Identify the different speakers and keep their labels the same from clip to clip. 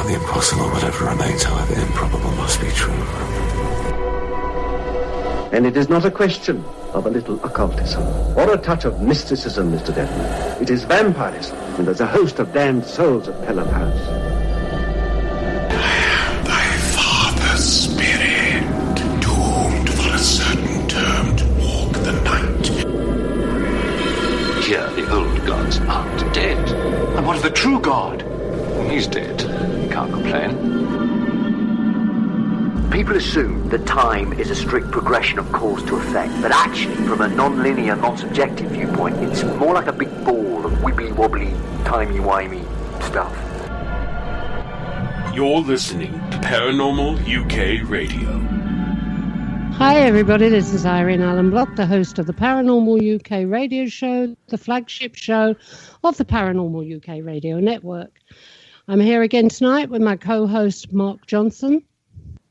Speaker 1: about the impossible, whatever remains, however improbable, must be true.
Speaker 2: And it is not a question of a little occultism or a touch of mysticism, Mr. Desmond. It is vampirism, and there's a host of damned souls at Pelham House.
Speaker 3: Thy father's spirit, doomed for a certain term to walk the night.
Speaker 4: Here, the old gods aren't dead. And what of the true god? Well, he's dead. He can't complain.
Speaker 5: People assume that time is a strict progression of cause to effect, but actually, from a non-linear, non-subjective viewpoint, it's more like a big ball of wibbly-wobbly, timey-wimey stuff.
Speaker 3: You're listening to Paranormal UK Radio.
Speaker 6: Hi everybody, this is Irene and Mark, the host of the Paranormal UK Radio Show, the flagship show of the Paranormal UK Radio Network. I'm here again tonight with my co-host Mark Johnson.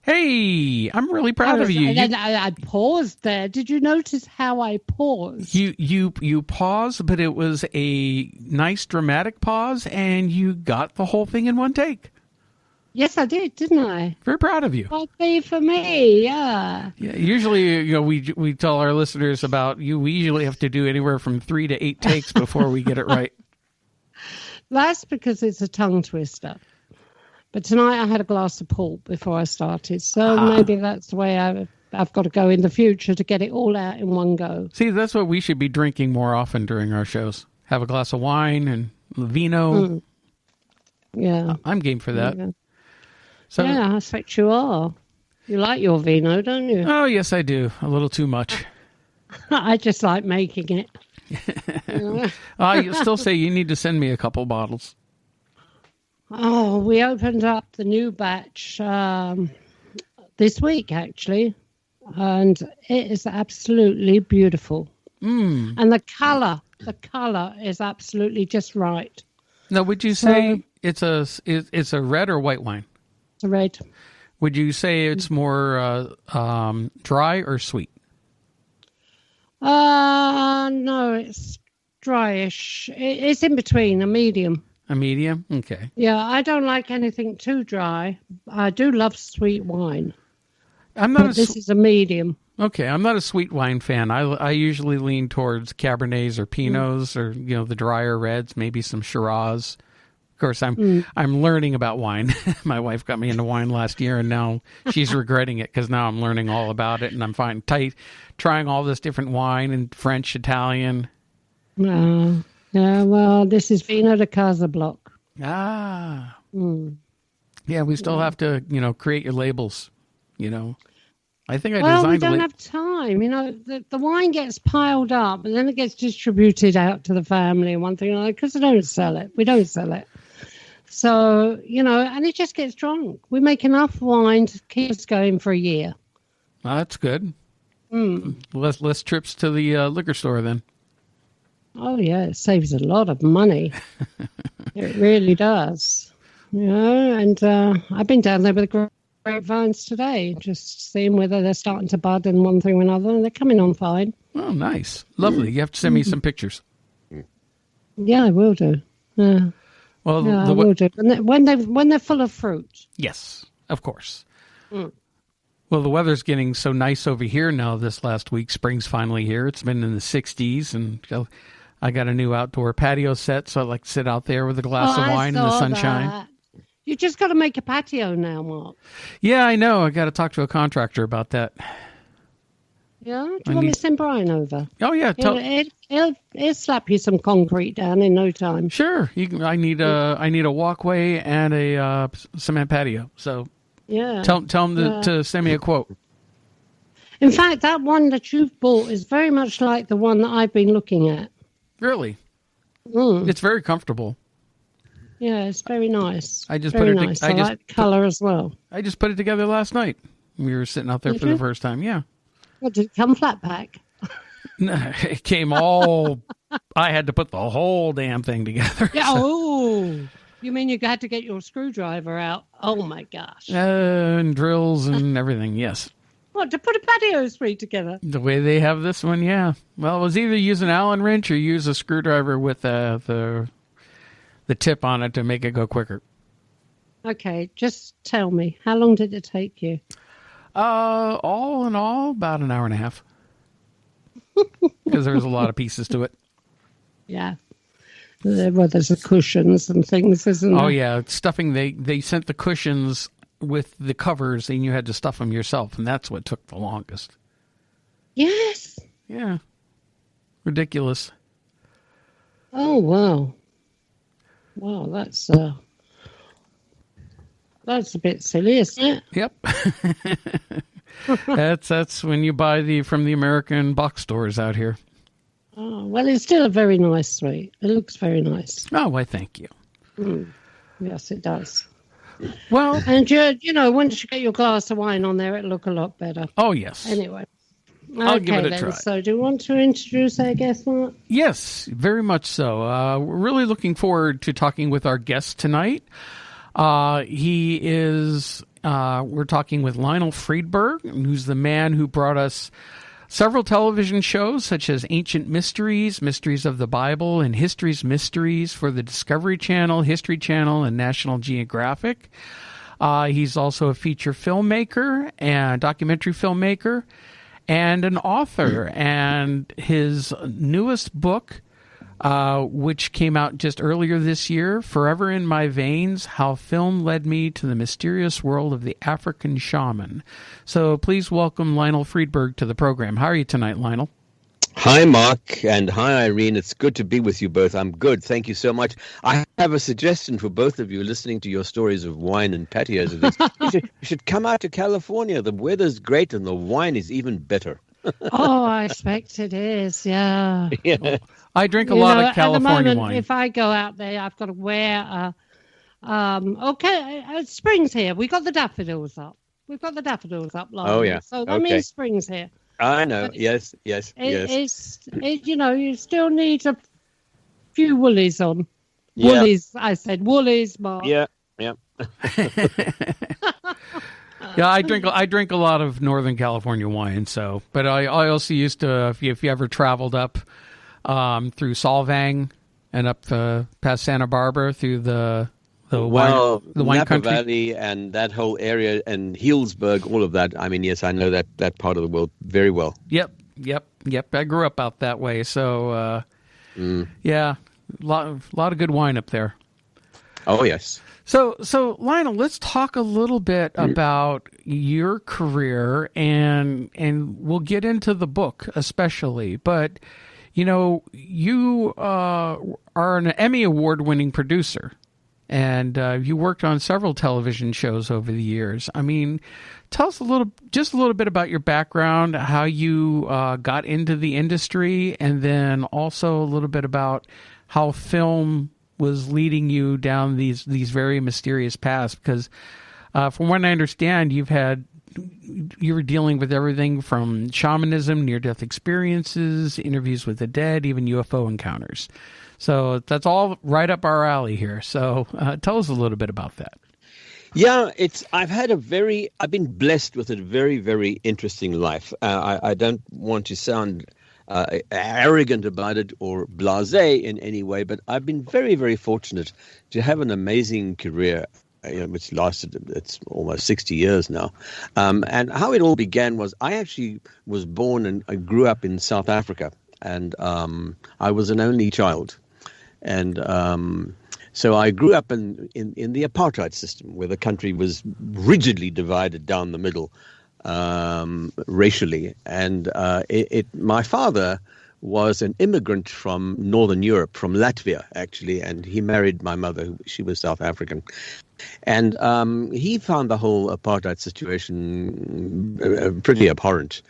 Speaker 7: Hey, I'm really proud of you.
Speaker 6: I paused there. Did you notice how I paused?
Speaker 7: You paused, but it was a nice dramatic pause, and you got the whole thing in one take.
Speaker 6: Yes, I did, didn't I?
Speaker 7: Very proud of you.
Speaker 6: Well, be for me, yeah.
Speaker 7: Yeah. Usually, we tell our listeners about you. We usually have to do anywhere from 3 to 8 takes before we get it right.
Speaker 6: That's because it's a tongue twister. But tonight I had a glass of port before I started, so maybe that's the way I've got to go in the future to get it all out in one go.
Speaker 7: See, that's what we should be drinking more often during our shows. Have a glass of wine and vino.
Speaker 6: Mm. Yeah.
Speaker 7: I'm game for that.
Speaker 6: Yeah.
Speaker 7: So,
Speaker 6: yeah, I expect you are. You like your vino, don't you?
Speaker 7: Oh, yes, I do. A little too much.
Speaker 6: I just like making it.
Speaker 7: You still say you need to send me a couple bottles.
Speaker 6: Oh, we opened up the new batch this week, actually, and it is absolutely beautiful.
Speaker 7: Mm.
Speaker 6: And the color is absolutely just right.
Speaker 7: Now, would you say it's a red or white wine?
Speaker 6: It's a red.
Speaker 7: Would you say it's more dry or sweet?
Speaker 6: No, it's dryish. It's in between, a medium.
Speaker 7: A medium? Okay.
Speaker 6: Yeah, I don't like anything too dry. I do love sweet wine. This is a medium.
Speaker 7: Okay, I'm not a sweet wine fan. I usually lean towards Cabernets or Pinots or the drier reds, maybe some Shiraz. Of course, I'm learning about wine. My wife got me into wine last year, and now she's regretting it because now I'm learning all about it, and I'm trying all this different wine and French, Italian.
Speaker 6: Yeah, well, this is Vino de Casablanc.
Speaker 7: Ah.
Speaker 6: Mm.
Speaker 7: Yeah, we still have to, create your labels, I think I designed
Speaker 6: Well, we don't have time. The wine gets piled up and then it gets distributed out to the family and one thing like because they don't sell it. We don't sell it. So, and it just gets drunk. We make enough wine to keep us going for a year.
Speaker 7: Well, that's good.
Speaker 6: Mm.
Speaker 7: Less trips to the liquor store then.
Speaker 6: Oh, yeah, it saves a lot of money. It really does. And I've been down there with the grapevines today, just seeing whether they're starting to bud and one thing or another, and they're coming on fine.
Speaker 7: Oh, nice. Lovely. You have to send me some pictures.
Speaker 6: Yeah, I will do. Yeah.
Speaker 7: Well,
Speaker 6: I will do. When they're full of fruit.
Speaker 7: Yes, of course.
Speaker 6: Mm.
Speaker 7: Well, the weather's getting so nice over here now this last week. Spring's finally here. It's been in the 60s, and I got a new outdoor patio set, so I like to sit out there with a glass of wine in the sunshine.
Speaker 6: That. You just got to make a patio now, Mark.
Speaker 7: Yeah, I know. I got to talk to a contractor about that.
Speaker 6: Yeah? Do you want me to send Brian over?
Speaker 7: Oh, yeah.
Speaker 6: He'll slap you some concrete down in no time.
Speaker 7: Sure. I need a walkway and a cement patio. So
Speaker 6: yeah.
Speaker 7: Tell him to send me a quote.
Speaker 6: In fact, that one that you've bought is very much like the one that I've been looking at.
Speaker 7: Really?
Speaker 6: Mm.
Speaker 7: It's very comfortable.
Speaker 6: Yeah, it's very nice.
Speaker 7: I like the
Speaker 6: colour as well.
Speaker 7: I just put it together last night. We were sitting out there for the first time. Yeah.
Speaker 6: Well, did it come flat pack?
Speaker 7: No, it came all. I had to put the whole damn thing together.
Speaker 6: Yeah. Oh, you mean you had to get your screwdriver out? Oh my gosh.
Speaker 7: And drills and everything. Yes.
Speaker 6: What, to put a patio suite together?
Speaker 7: The way they have this one, yeah. Well, it was either use an Allen wrench or use a screwdriver with the tip on it to make it go quicker.
Speaker 6: Okay, just tell me, how long did it take you?
Speaker 7: All in all, about an hour and a half. Because there was a lot of pieces to it.
Speaker 6: Yeah. Well, there's the cushions and things, isn't there?
Speaker 7: Oh, yeah. Stuffing, they sent the cushions with the covers, and you had to stuff them yourself, and that's what took the longest.
Speaker 6: Yes.
Speaker 7: Yeah. Ridiculous.
Speaker 6: Oh, wow. Wow, that's a bit silly, isn't it?
Speaker 7: Yep. That's when you buy from the American box stores out here.
Speaker 6: Oh, well, it's still a very nice suite. It looks very nice.
Speaker 7: Oh, why, thank you.
Speaker 6: Yes, it does.
Speaker 7: Well,
Speaker 6: and once you get your glass of wine on there, it'll look a lot better.
Speaker 7: Oh, yes.
Speaker 6: Anyway.
Speaker 7: I'll give it a try.
Speaker 6: So do you want to introduce our guest, Mark?
Speaker 7: Yes, very much so. We're really looking forward to talking with our guest tonight. We're talking with Lionel Friedberg, who's the man who brought us several television shows such as Ancient Mysteries, Mysteries of the Bible, and History's Mysteries for the Discovery Channel, History Channel, and National Geographic. He's also a feature filmmaker and documentary filmmaker and an author. And his newest book, which came out just earlier this year, Forever in My Veins, How Film Led Me to the Mysterious World of the African Shaman. So please welcome Lionel Friedberg to the program. How are you tonight, Lionel?
Speaker 8: Hi, Mark, and hi, Irene. It's good to be with you both. I'm good. Thank you so much. I have a suggestion for both of you listening to your stories of wine and patios. You should come out to California. The weather's great and the wine is even better.
Speaker 6: Oh, I expect it is, yeah.
Speaker 8: Yeah.
Speaker 7: I drink a lot of California
Speaker 6: at the moment,
Speaker 7: wine.
Speaker 6: If I go out there, I've got to wear spring's here. We got the daffodils up. We've got the daffodils up.
Speaker 8: Oh, yeah.
Speaker 6: So that means spring's here.
Speaker 8: I know. Yes.
Speaker 6: You still need a few woolies on.
Speaker 8: Yeah.
Speaker 6: Woolies, I said. Woolies, Mark.
Speaker 8: Yeah.
Speaker 7: Yeah, I drink a lot of Northern California wine. So, but I also used to, if you ever traveled up through Solvang and up past Santa Barbara through the wine
Speaker 8: Napa
Speaker 7: country
Speaker 8: Valley and that whole area and Healdsburg, all of that. I mean, yes, I know that part of the world very well.
Speaker 7: Yep. I grew up out that way, so yeah, a lot of good wine up there.
Speaker 8: Oh yes.
Speaker 7: So Lionel, let's talk a little bit about your career, and we'll get into the book especially. But you are an Emmy award-winning producer, and you worked on several television shows over the years. I mean, tell us a little bit about your background, how you got into the industry, and then also a little bit about how film was leading you down these very mysterious paths. Because from what I understand, you were dealing with everything from shamanism, near-death experiences, interviews with the dead, even UFO encounters. So that's all right up our alley here. So tell us a little bit about that.
Speaker 8: Yeah, I've been blessed with a very, very interesting life. I don't want to sound arrogant about it or blasé in any way, but I've been very, very fortunate to have an amazing career, which lasted, it's almost 60 years now. And how it all began was I actually was born and I grew up in South Africa, and I was an only child. And so I grew up in the apartheid system, where the country was rigidly divided down the middle racially. And my father was an immigrant from Northern Europe, from Latvia, actually, and he married my mother. She was South African. And he found the whole apartheid situation pretty abhorrent.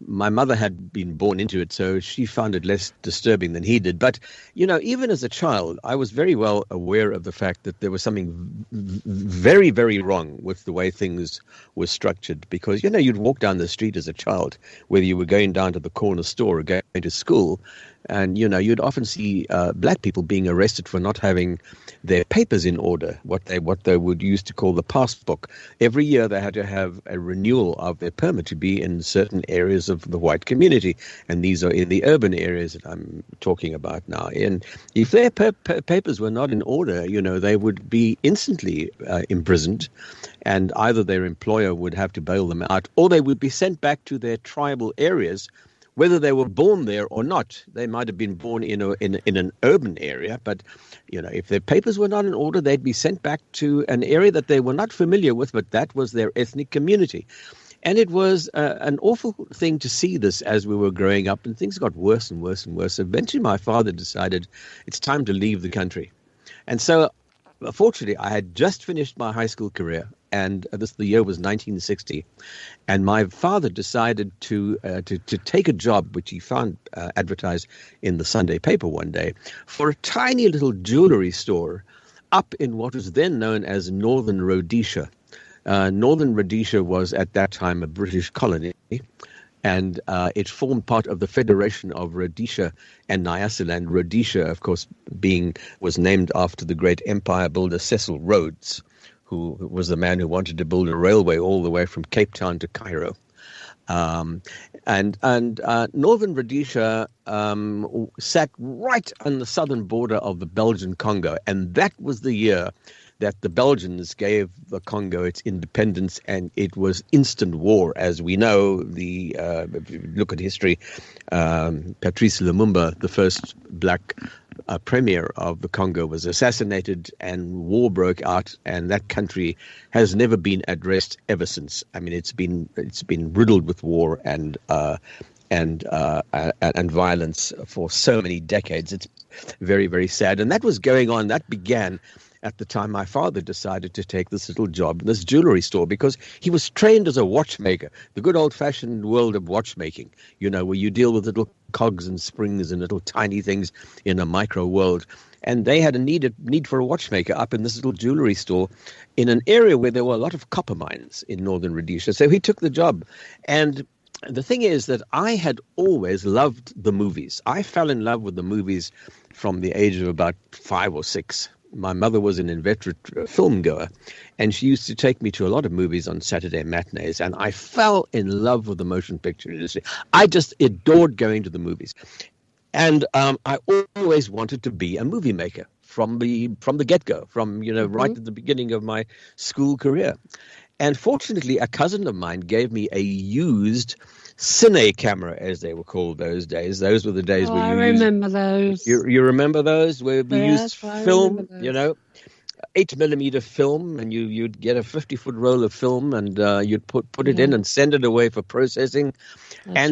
Speaker 8: My mother had been born into it, so she found it less disturbing than he did. But, even as a child, I was very well aware of the fact that there was something very, very wrong with the way things were structured. Because, you'd walk down the street as a child, whether you were going down to the corner store or going to school. And, you'd often see black people being arrested for not having their papers in order, what they would use to call the passbook. Every year they had to have a renewal of their permit to be in certain areas of the white community. And these are in the urban areas that I'm talking about now. And if their papers were not in order, they would be instantly imprisoned. And either their employer would have to bail them out, or they would be sent back to their tribal areas, whether they were born there or not. They might have been born in an urban area, but if their papers were not in order, they'd be sent back to an area that they were not familiar with, but that was their ethnic community. And it was an awful thing to see this as we were growing up, and things got worse and worse and worse. Eventually, my father decided it's time to leave the country. And so, fortunately, I had just finished my high school career, and the year was 1960. And my father decided to take a job, which he found advertised in the Sunday paper one day, for a tiny little jewelry store up in what was then known as Northern Rhodesia. Northern Rhodesia was at that time a British colony, and it formed part of the Federation of Rhodesia and Nyasaland. Rhodesia, of course, was named after the great empire builder Cecil Rhodes, who was the man who wanted to build a railway all the way from Cape Town to Cairo. And Northern Rhodesia sat right on the southern border of the Belgian Congo, and that was the year that the Belgians gave the Congo its independence, and it was instant war. As we know, if you look at history, Patrice Lumumba, the first black premier of the Congo, was assassinated, and war broke out, and that country has never been addressed ever since. I mean, it's been riddled with war and violence for so many decades. It's very, very sad, and that was going on. That began at the time my father decided to take this little job in this jewelry store, because he was trained as a watchmaker, the good old-fashioned world of watchmaking, where you deal with little cogs and springs and little tiny things in a micro world. And they had a need for a watchmaker up in this little jewelry store in an area where there were a lot of copper mines in Northern Rhodesia. So he took the job. And the thing is that I had always loved the movies. I fell in love with the movies from the age of about 5 or 6. My mother was an inveterate film goer, and she used to take me to a lot of movies on Saturday matinees, and I fell in love with the motion picture industry. I just adored going to the movies. And I always wanted to be a movie maker from the get-go, right at the beginning of my school career. And fortunately, a cousin of mine gave me a used cine camera, as they were called those days. Those were the days where you
Speaker 6: remember those.
Speaker 8: You remember those where we used film, 8mm film, and you'd get a 50-foot roll of film, and you'd put it in and send it away for processing.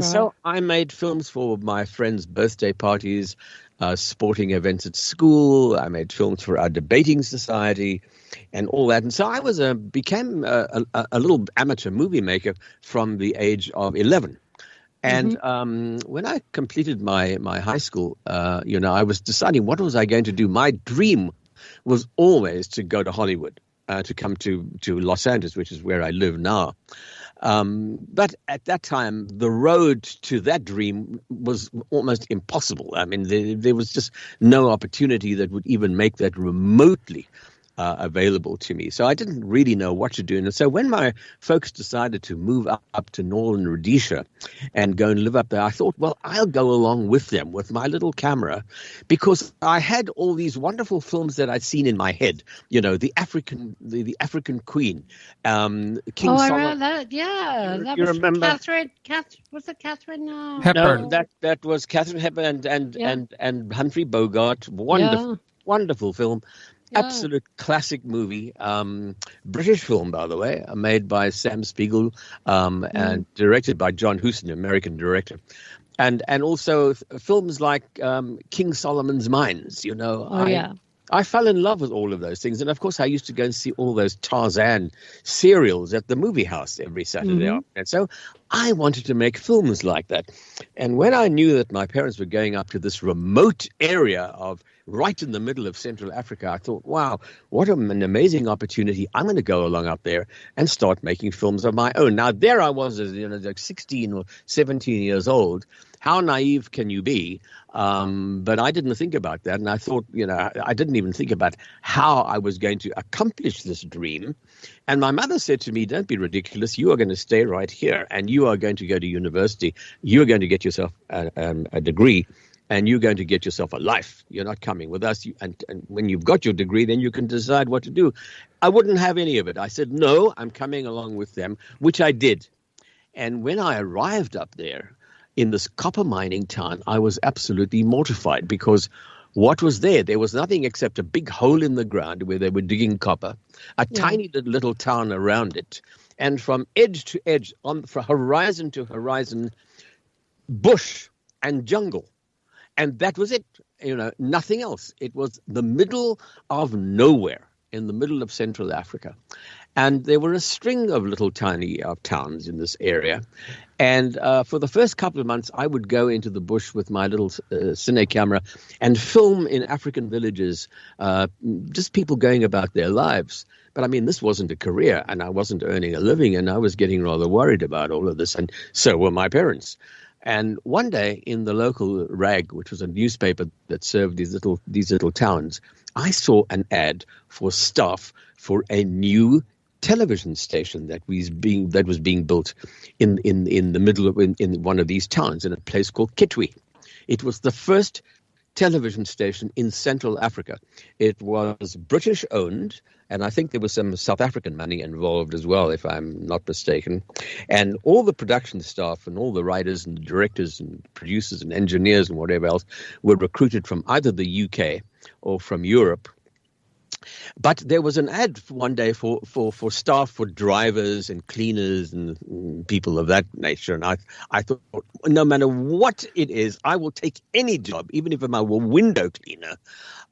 Speaker 8: So I made films for my friends' birthday parties, sporting events at school. I made films for our debating society and all that. And so I became a little amateur movie maker from the age of 11. And when I completed my high school, I was deciding what was I going to do. My dream was always to go to Hollywood, to come to Los Angeles, which is where I live now. But at that time, the road to that dream was almost impossible. I mean, there was just no opportunity that would even make that remotely available to me. So I didn't really know what to do. And so when my folks decided to move up to Northern Rhodesia and go and live up there, I thought, well, I'll go along with them with my little camera, because I had all these wonderful films that I'd seen in my head. The African Queen, King Solomon.
Speaker 6: I remember that. Yeah, that was
Speaker 8: remember
Speaker 6: Catherine. Was it Catherine?
Speaker 7: Hepburn.
Speaker 8: No, that was Catherine Hepburn and Humphrey Bogart. Wonderful film. Yeah. Absolute classic movie, British film, by the way, made by Sam Spiegel and directed by John Huston, American director, and also films like King Solomon's Mines. I fell in love with all of those things, and of course, I used to go and see all those Tarzan serials at the movie house every Saturday afternoon. So I wanted to make films like that. And when I knew that my parents were going up to this remote area of right in the middle of Central Africa, I thought, wow, what an amazing opportunity. I'm going to go along up there and start making films of my own. Now, there I was, like 16 or 17 years old. How naive can you be? But I didn't think about that. And I thought, I didn't even think about how I was going to accomplish this dream. And my mother said to me, don't be ridiculous. You are going to stay right here and you are going to go to university. You're going to get yourself a degree and you're going to get yourself a life. You're not coming with us. And when you've got your degree, then you can decide what to do. I wouldn't have any of it. I said, no, I'm coming along with them, which I did. And when I arrived up there, in this copper mining town, I was absolutely mortified because what was there? There was nothing except a big hole in the ground where they were digging copper, a tiny little town around it. And from edge to edge, from horizon to horizon, bush and jungle. And that was it, nothing else. It was the middle of nowhere in the middle of Central Africa. And there were a string of little tiny towns in this area. And for the first couple of months, I would go into the bush with my little cine camera and film in African villages, just people going about their lives. But I mean, this wasn't a career and I wasn't earning a living and I was getting rather worried about all of this. And so were my parents. And one day in the local rag, which was a newspaper that served these little towns, I saw an ad for staff for a new television station that was being built in the middle of in one of these towns in a place called Kitwe. It was the first television station in Central Africa. It was British owned, and I think there was some South African money involved as well, if I'm not mistaken. And all the production staff and all the writers and directors and producers and engineers and whatever else were recruited from either the UK or from Europe. But there was an ad one day for staff, for drivers and cleaners and people of that nature. And I thought, no matter what it is, I will take any job, even if I'm a window cleaner.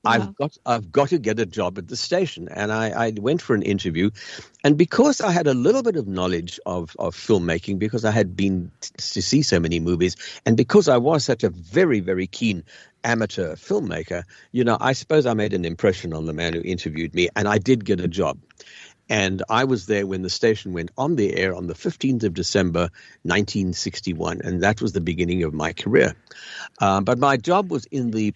Speaker 8: I've got to get a job at the station. And I went for an interview. And because I had a little bit of knowledge of filmmaking, because I had been to see so many movies, and because I was such a very, very keen amateur filmmaker, I suppose I made an impression on the man who interviewed me, and I did get a job. And I was there when the station went on the air on the 15th of December, 1961, and that was the beginning of my career. But my job was in the...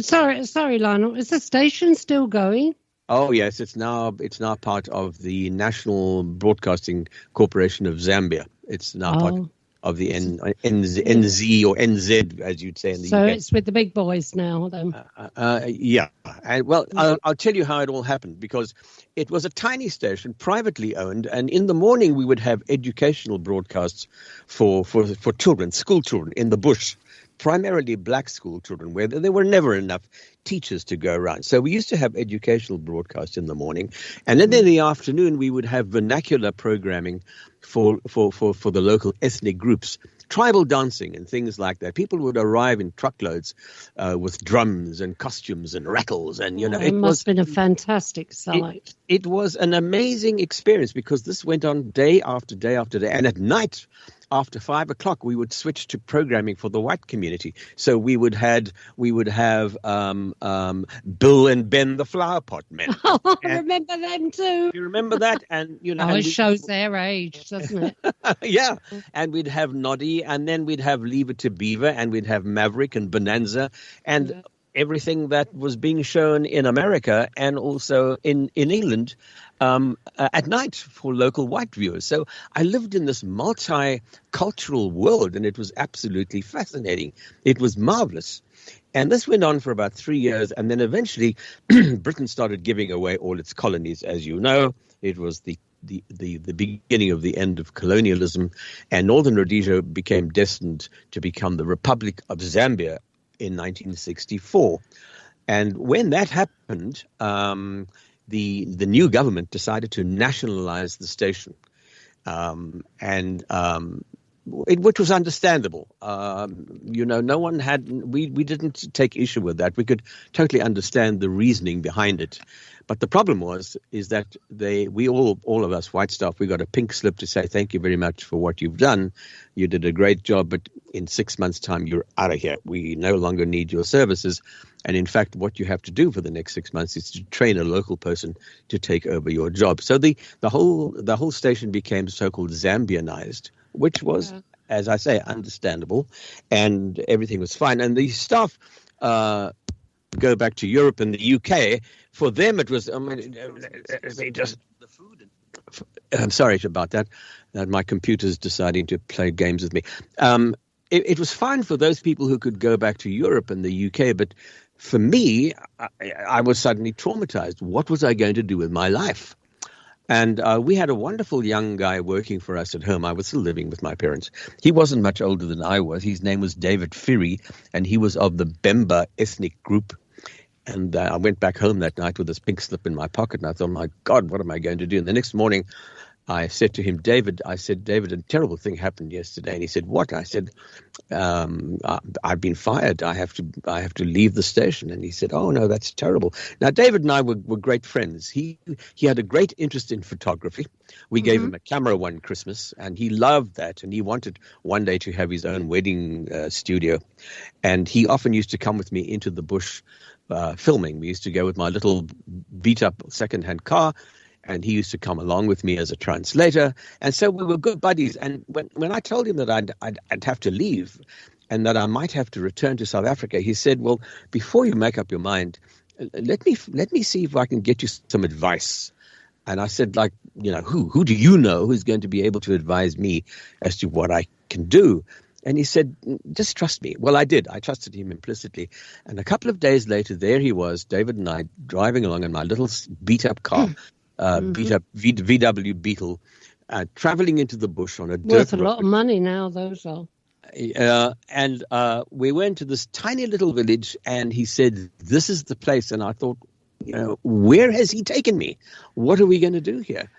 Speaker 6: Sorry, Lionel. Is the station still going?
Speaker 8: Oh, yes. It's now part of the National Broadcasting Corporation of Zambia. It's now part of the NZ or NZ, as you'd say in the UK.
Speaker 6: So it's with the big boys now, then.
Speaker 8: Yeah. I'll tell you how it all happened, because it was a tiny station, privately owned, and in the morning we would have educational broadcasts for children, school children in the bush, primarily black school children, where there were never enough teachers to go around. So we used to have educational broadcasts in the morning, and then in the afternoon we would have vernacular programming for the local ethnic groups, tribal dancing and things like that. People would arrive in truckloads with drums and costumes and rattles, and
Speaker 6: it must have been a fantastic sight.
Speaker 8: It was an amazing experience, because this went on day after day after day, and at night, after 5 o'clock, we would switch to programming for the white community. So we would have Bill and Ben the Flower Pot Men.
Speaker 6: Oh, I remember them too.
Speaker 8: You remember that? And
Speaker 6: it shows their age, doesn't it?
Speaker 8: Yeah, and we'd have Noddy, and then we'd have Leave It to Beaver, and we'd have Maverick and Bonanza, and everything that was being shown in America and also in England. At night for local white viewers. So I lived in this multicultural world, and it was absolutely fascinating. It was marvelous. And this went on for about 3 years, and then eventually Britain started giving away all its colonies, as you know. It was the beginning of the end of colonialism, and Northern Rhodesia became destined to become the Republic of Zambia in 1964. And when that happened, the new government decided to nationalize the station. And which was understandable. No one had, we didn't take issue with that. We could totally understand the reasoning behind it. But the problem is that we all of us white staff, we got a pink slip to say, thank you very much for what you've done. You did a great job, but in 6 months' time, you're out of here. We no longer need your services. And in fact, what you have to do for the next 6 months is to train a local person to take over your job. So the whole station became so-called Zambianized, which was, as I say, understandable, and everything was fine. And the staff go back to Europe and the UK. For them, it was, they just, the food. I'm sorry about that. My computer's deciding to play games with me. It was fine for those people who could go back to Europe and the UK, but for me, I was suddenly traumatized. What was I going to do with my life? And we had a wonderful young guy working for us at home. I was still living with my parents. He wasn't much older than I was. His name was David Phiri, and he was of the Bemba ethnic group. And I went back home that night with this pink slip in my pocket, and I thought, my God, what am I going to do? And the next morning, I said to him, David, a terrible thing happened yesterday. And he said, what? I said, I've been fired. I have to leave the station. And he said, oh, no, that's terrible. Now, David and I were great friends. He had a great interest in photography. We gave him a camera one Christmas, and he loved that. And he wanted one day to have his own wedding studio. And he often used to come with me into the bush filming. We used to go with my little beat-up second-hand car, and he used to come along with me as a translator. And so we were good buddies. And when I told him that I'd have to leave and that I might have to return to South Africa, he said, well, before you make up your mind, let me see if I can get you some advice. And I said, like, who do you know who's going to be able to advise me as to what I can do? And he said, just trust me. Well, I did. I trusted him implicitly. And a couple of days later, there he was, David and I, driving along in my little beat-up car, beat-up VW Beetle, traveling into the bush on a dirt
Speaker 6: worth a lot of money now, those are.
Speaker 8: And we went to this tiny little village, and he said, this is the place. And I thought, where has he taken me? What are we going to do here?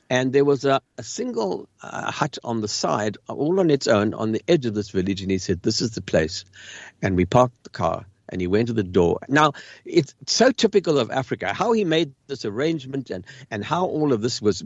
Speaker 8: And there was a single hut on the side, all on its own, on the edge of this village. And he said, this is the place. And we parked the car, and he went to the door. Now, it's so typical of Africa, how he made this arrangement and how all of this was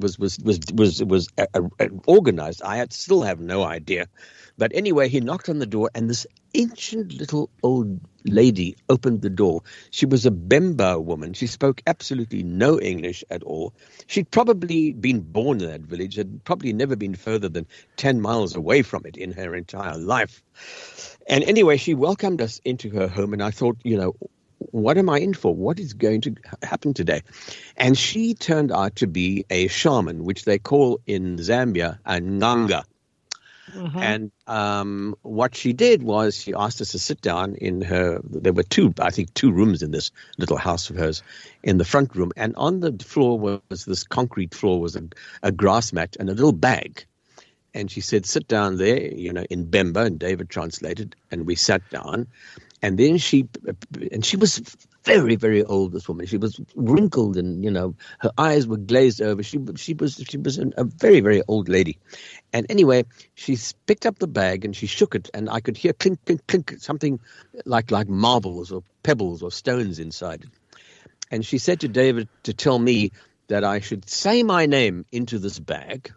Speaker 8: organized. I still have no idea. But anyway, he knocked on the door, and this ancient little old lady opened the door. She was a Bemba woman. She spoke absolutely no English at all. She'd probably been born in that village, had probably never been further than 10 miles away from it in her entire life. And anyway, she welcomed us into her home, and I thought, what am I in for? What is going to happen today? And she turned out to be a shaman, which they call in Zambia a nganga. And what she did was she asked us to sit down in her. There were two rooms in this little house of hers. In the front room, and on the floor was this concrete floor, was a grass mat and a little bag. And she said, sit down there, in Bemba, and David translated, and we sat down. And then she was very, very old, this woman. She was wrinkled, and, her eyes were glazed over. She was a very, very old lady. And anyway, she picked up the bag and she shook it, and I could hear clink, clink, clink, something like marbles or pebbles or stones inside it. And she said to David to tell me that I should say my name into this bag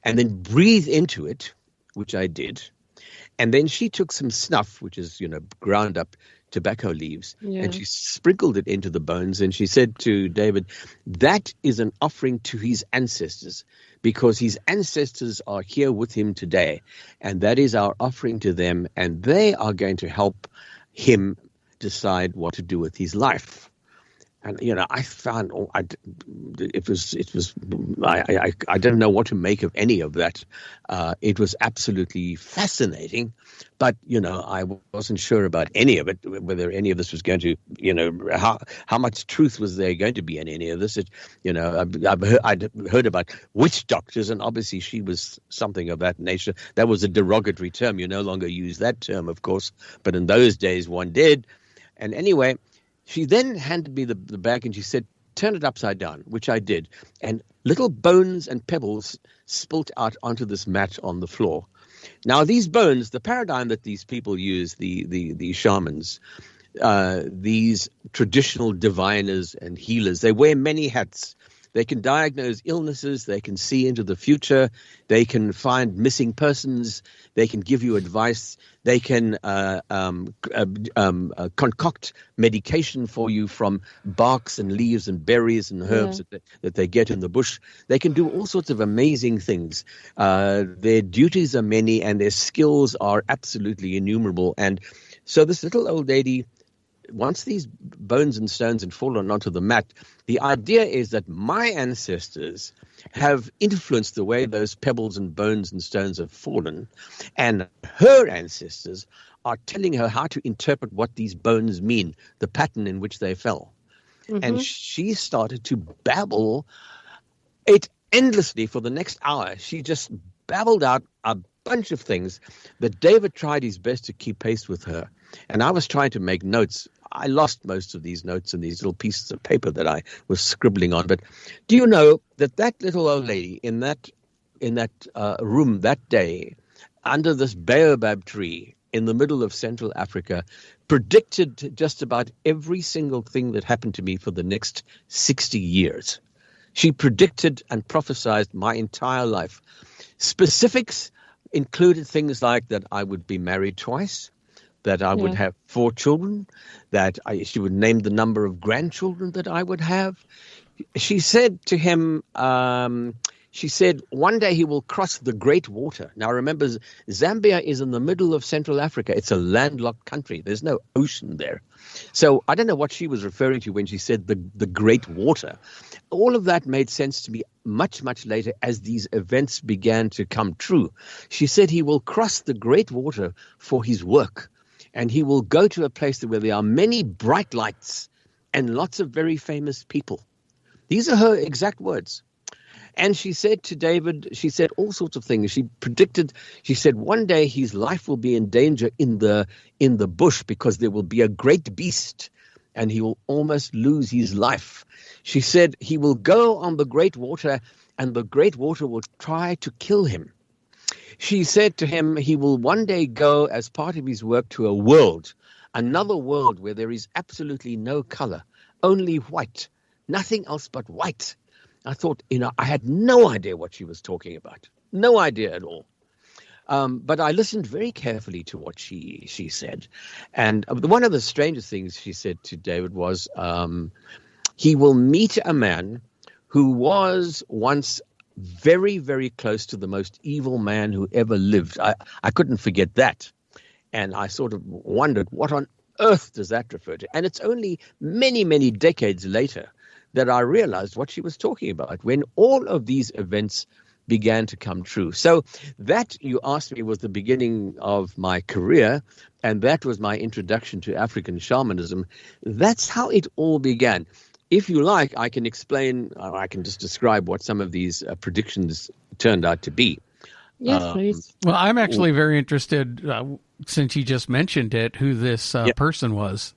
Speaker 8: and then breathe into it, which I did. And then she took some snuff, which is, ground up tobacco leaves, and she sprinkled it into the bones. And she said to David, that is an offering to his ancestors, because his ancestors are here with him today. And that is our offering to them. And they are going to help him decide what to do with his life. And, I found I don't know what to make of any of that. It was absolutely fascinating, but, I wasn't sure about any of it, whether any of this was going to, how much truth was there going to be in any of this. I'd heard about witch doctors, and obviously she was something of that nature. That was a derogatory term. You no longer use that term, of course, but in those days one did. And anyway, she then handed me the bag, and she said, turn it upside down, which I did. And little bones and pebbles spilt out onto this mat on the floor. Now, these bones, the paradigm that these people use, the shamans, these traditional diviners and healers, they wear many hats. They can diagnose illnesses. They can see into the future. They can find missing persons. They can give you advice. They can concoct medication for you from barks and leaves and berries and herbs that they get in the bush. They can do all sorts of amazing things. Their duties are many and their skills are absolutely innumerable. And so this little old lady, once these bones and stones had fallen onto the mat, the idea is that my ancestors have influenced the way those pebbles and bones and stones have fallen, and her ancestors are telling her how to interpret what these bones mean, the pattern in which they fell. Mm-hmm. And she started to babble it endlessly for the next hour. She just babbled out a bunch of things that David tried his best to keep pace with her. And I was trying to make notes. I lost most of these notes and these little pieces of paper that I was scribbling on. But do you know that little old lady in that room that day, under this baobab tree in the middle of Central Africa, predicted just about every single thing that happened to me for the next 60 years? She predicted and prophesied my entire life. Specifics included things like that I would be married twice, that I would have 4 children, that she would name the number of grandchildren that I would have. She said to him, she said, one day he will cross the Great Water. Now, remember, Zambia is in the middle of Central Africa. It's a landlocked country. There's no ocean there. So I don't know what she was referring to when she said the Great Water. All of that made sense to me much, much later as these events began to come true. She said he will cross the Great Water for his work, and he will go to a place where there are many bright lights and lots of very famous people. These are her exact words. And she said to David, she said all sorts of things. She predicted, she said one day his life will be in danger in the bush because there will be a great beast and he will almost lose his life. She said he will go on the great water and the great water will try to kill him. She said to him he will one day go as part of his work to a world, another world where there is absolutely no color, only white, nothing else but white. I thought, I had no idea what she was talking about. No idea at all. But I listened very carefully to what she said. And one of the strangest things she said to David was, he will meet a man who was once very, very close to the most evil man who ever lived. I couldn't forget that. And I sort of wondered, what on earth does that refer to? And it's only many, many decades later that I realized what she was talking about when all of these events began to come true. So that, you asked me, was the beginning of my career, and that was my introduction to African shamanism. That's how it all began. If you like, I can explain, or I can just describe what some of these predictions turned out to be.
Speaker 6: Yes, please.
Speaker 7: Well, I'm actually very interested, since you just mentioned it, who this person was.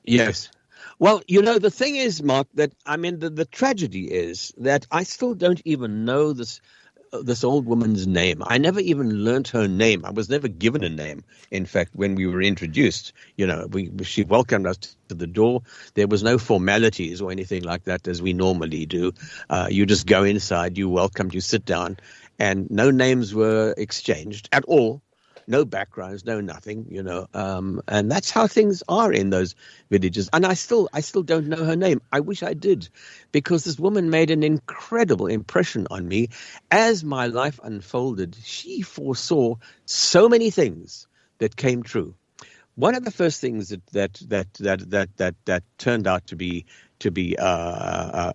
Speaker 8: Yes. Well, the thing is, Mark, that the tragedy is that I still don't even know this old woman's name. I never even learnt her name. I was never given a name. In fact, when we were introduced, she welcomed us to the door. There was no formalities or anything like that as we normally do. You just go inside, you welcomed, you sit down, and no names were exchanged at all. No backgrounds, no nothing, and that's how things are in those villages. And I still don't know her name. I wish I did, because this woman made an incredible impression on me. As my life unfolded, she foresaw so many things that came true. One of the first things that turned out to be a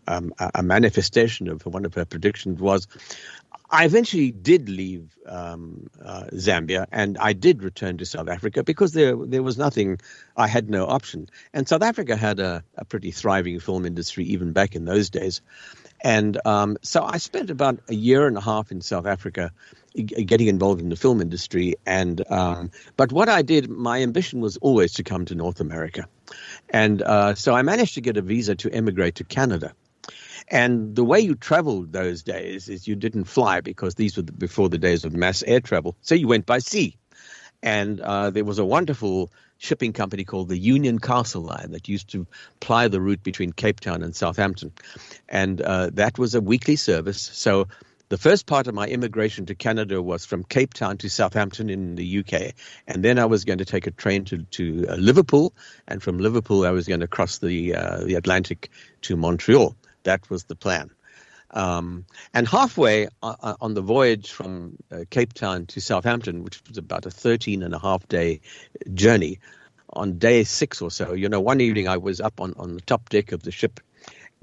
Speaker 8: manifestation of one of her predictions was, I eventually did leave Zambia, and I did return to South Africa because there was nothing, I had no option. And South Africa had a pretty thriving film industry even back in those days. And so I spent about a year and a half in South Africa getting involved in the film industry. And but what I did, my ambition was always to come to North America. And so I managed to get a visa to emigrate to Canada. And the way you traveled those days is you didn't fly, because these were before the days of mass air travel. So you went by sea. And there was a wonderful shipping company called the Union Castle Line that used to ply the route between Cape Town and Southampton. And that was a weekly service. So the first part of my immigration to Canada was from Cape Town to Southampton in the UK. And then I was going to take a train to Liverpool. And from Liverpool, I was going to cross the Atlantic to Montreal. That was the plan. And halfway on the voyage from Cape Town to Southampton, which was about a 13-and-a-half-day journey, on day 6 or so, one evening I was up on the top deck of the ship,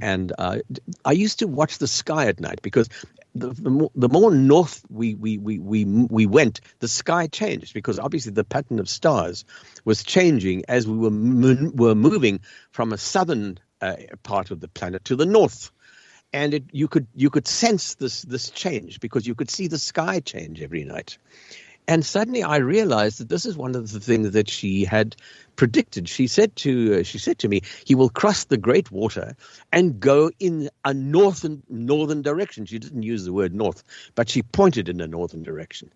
Speaker 8: and I used to watch the sky at night, because the more north we went, the sky changed, because obviously the pattern of stars was changing as we were moving from a southern part of the planet to the north. And you could sense this change, because you could see the sky change every night. And suddenly I realized that this is one of the things that she had predicted. She said to me, he will cross the great water and go in a northern direction. She didn't use the word north, but she pointed in a northern direction.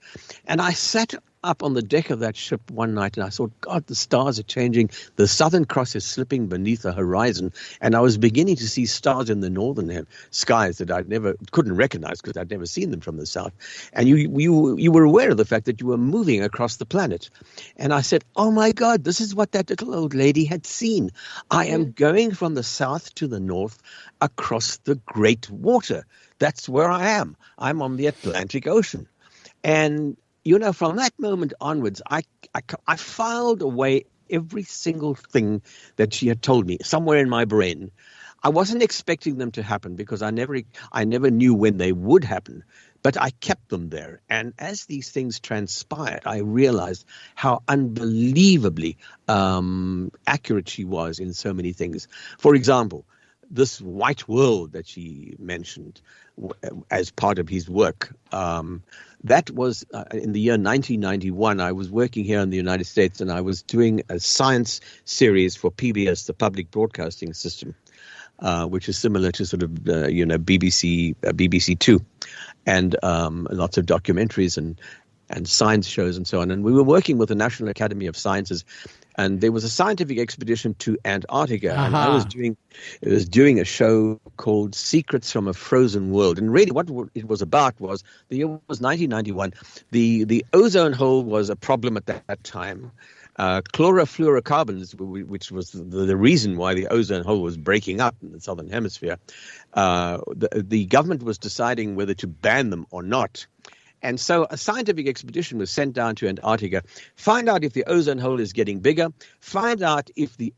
Speaker 8: And I sat up on the deck of that ship one night, and I thought, God, the stars are changing. The Southern Cross is slipping beneath the horizon, and I was beginning to see stars in the northern skies that I couldn't recognize, because I'd never seen them from the south. And you were aware of the fact that you were moving across the planet. And I said, oh my God, this is what that little old lady had seen. I am going from the south to the north across the great water. That's where I am. I'm on the Atlantic Ocean. And from that moment onwards, I filed away every single thing that she had told me somewhere in my brain. I wasn't expecting them to happen, because I never knew when they would happen, but I kept them there. And as these things transpired, I realized how unbelievably accurate she was in so many things. For example, this white world that she mentioned as part of his work, that was in the year 1991. I was working here in the United States, and I was doing a science series for PBS, the Public Broadcasting System, which is similar to sort of BBC Two, and lots of documentaries and science shows and so on. And we were working with the National Academy of Sciences, and there was a scientific expedition to Antarctica, and I was doing a show called Secrets from a Frozen World. And really what it was about was, the year was 1991. The ozone hole was a problem at that time. Chlorofluorocarbons, which was the reason why the ozone hole was breaking up in the southern hemisphere, the government was deciding whether to ban them or not. And so a scientific expedition was sent down to Antarctica, find out if the ozone hole is getting bigger, find out if the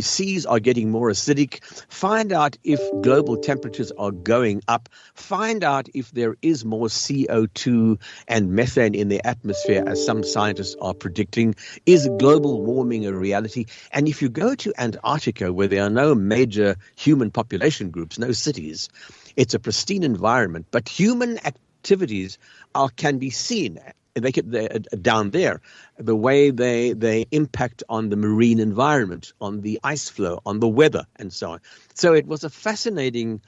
Speaker 8: seas are getting more acidic, find out if global temperatures are going up, find out if there is more CO2 and methane in the atmosphere, as some scientists are predicting. Is global warming a reality? And if you go to Antarctica, where there are no major human population groups, no cities, it's a pristine environment, but human activities can be seen. They're down there, the way they impact on the marine environment, on the ice flow, on the weather, and so on. So it was a fascinating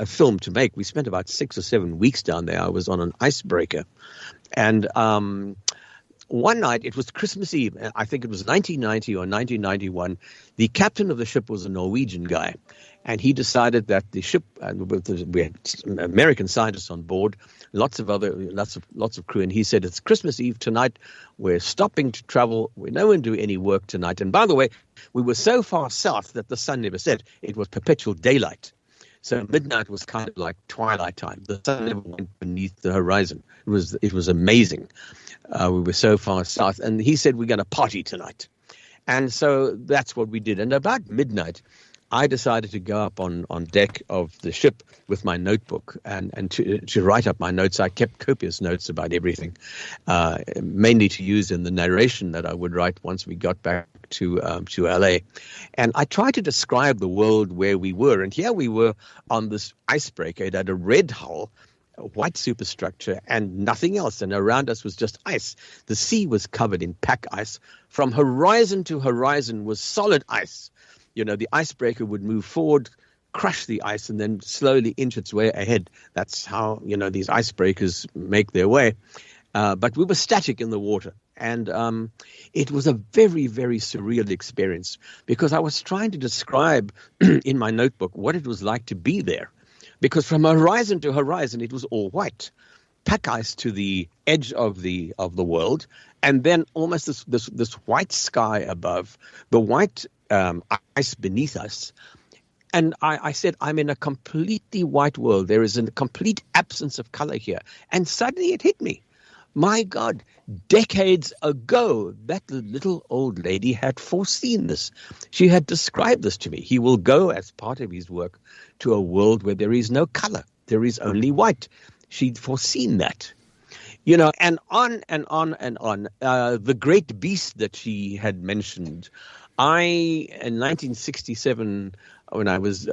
Speaker 8: film to make. We spent about 6 or 7 weeks down there. I was on an icebreaker, and one night, it was Christmas Eve, I think it was 1990 or 1991. The captain of the ship was a Norwegian guy, and he decided that the ship, we had American scientists on board, lots of crew, and he said, it's Christmas Eve tonight, we're stopping to travel, we're not going to do any work tonight. And by the way, we were so far south that the sun never set. It was perpetual daylight. So midnight was kind of like twilight time. The sun never went beneath the horizon. It was amazing. We were so far south. And he said, we're going to party tonight. And so that's what we did. And about midnight, I decided to go up on deck of the ship with my notebook and to write up my notes. I kept copious notes about everything, mainly to use in the narration that I would write once we got back to LA. And I tried to describe the world where we were. And here we were on this icebreaker. It had a red hull, a white superstructure, and nothing else. And around us was just ice. The sea was covered in pack ice. From horizon to horizon was solid ice. You know, the icebreaker would move forward crush the ice and then slowly inch its way ahead. That's how, these icebreakers make their way. But we were static in the water. And it was a very, very surreal experience because I was trying to describe in my notebook what it was like to be there. Because from horizon to horizon, it was all white. Pack ice to the edge of the world, and then almost this white sky above, the white ice beneath us. And I said, I'm in a completely white world. There is a complete absence of color here. And suddenly it hit me. My God, decades ago, that little old lady had foreseen this. She had described this to me. He will go, as part of his work, to a world where there is no color. There is only white. She'd foreseen that. And on and on and on. The great beast that she had mentioned. In 1967, when I was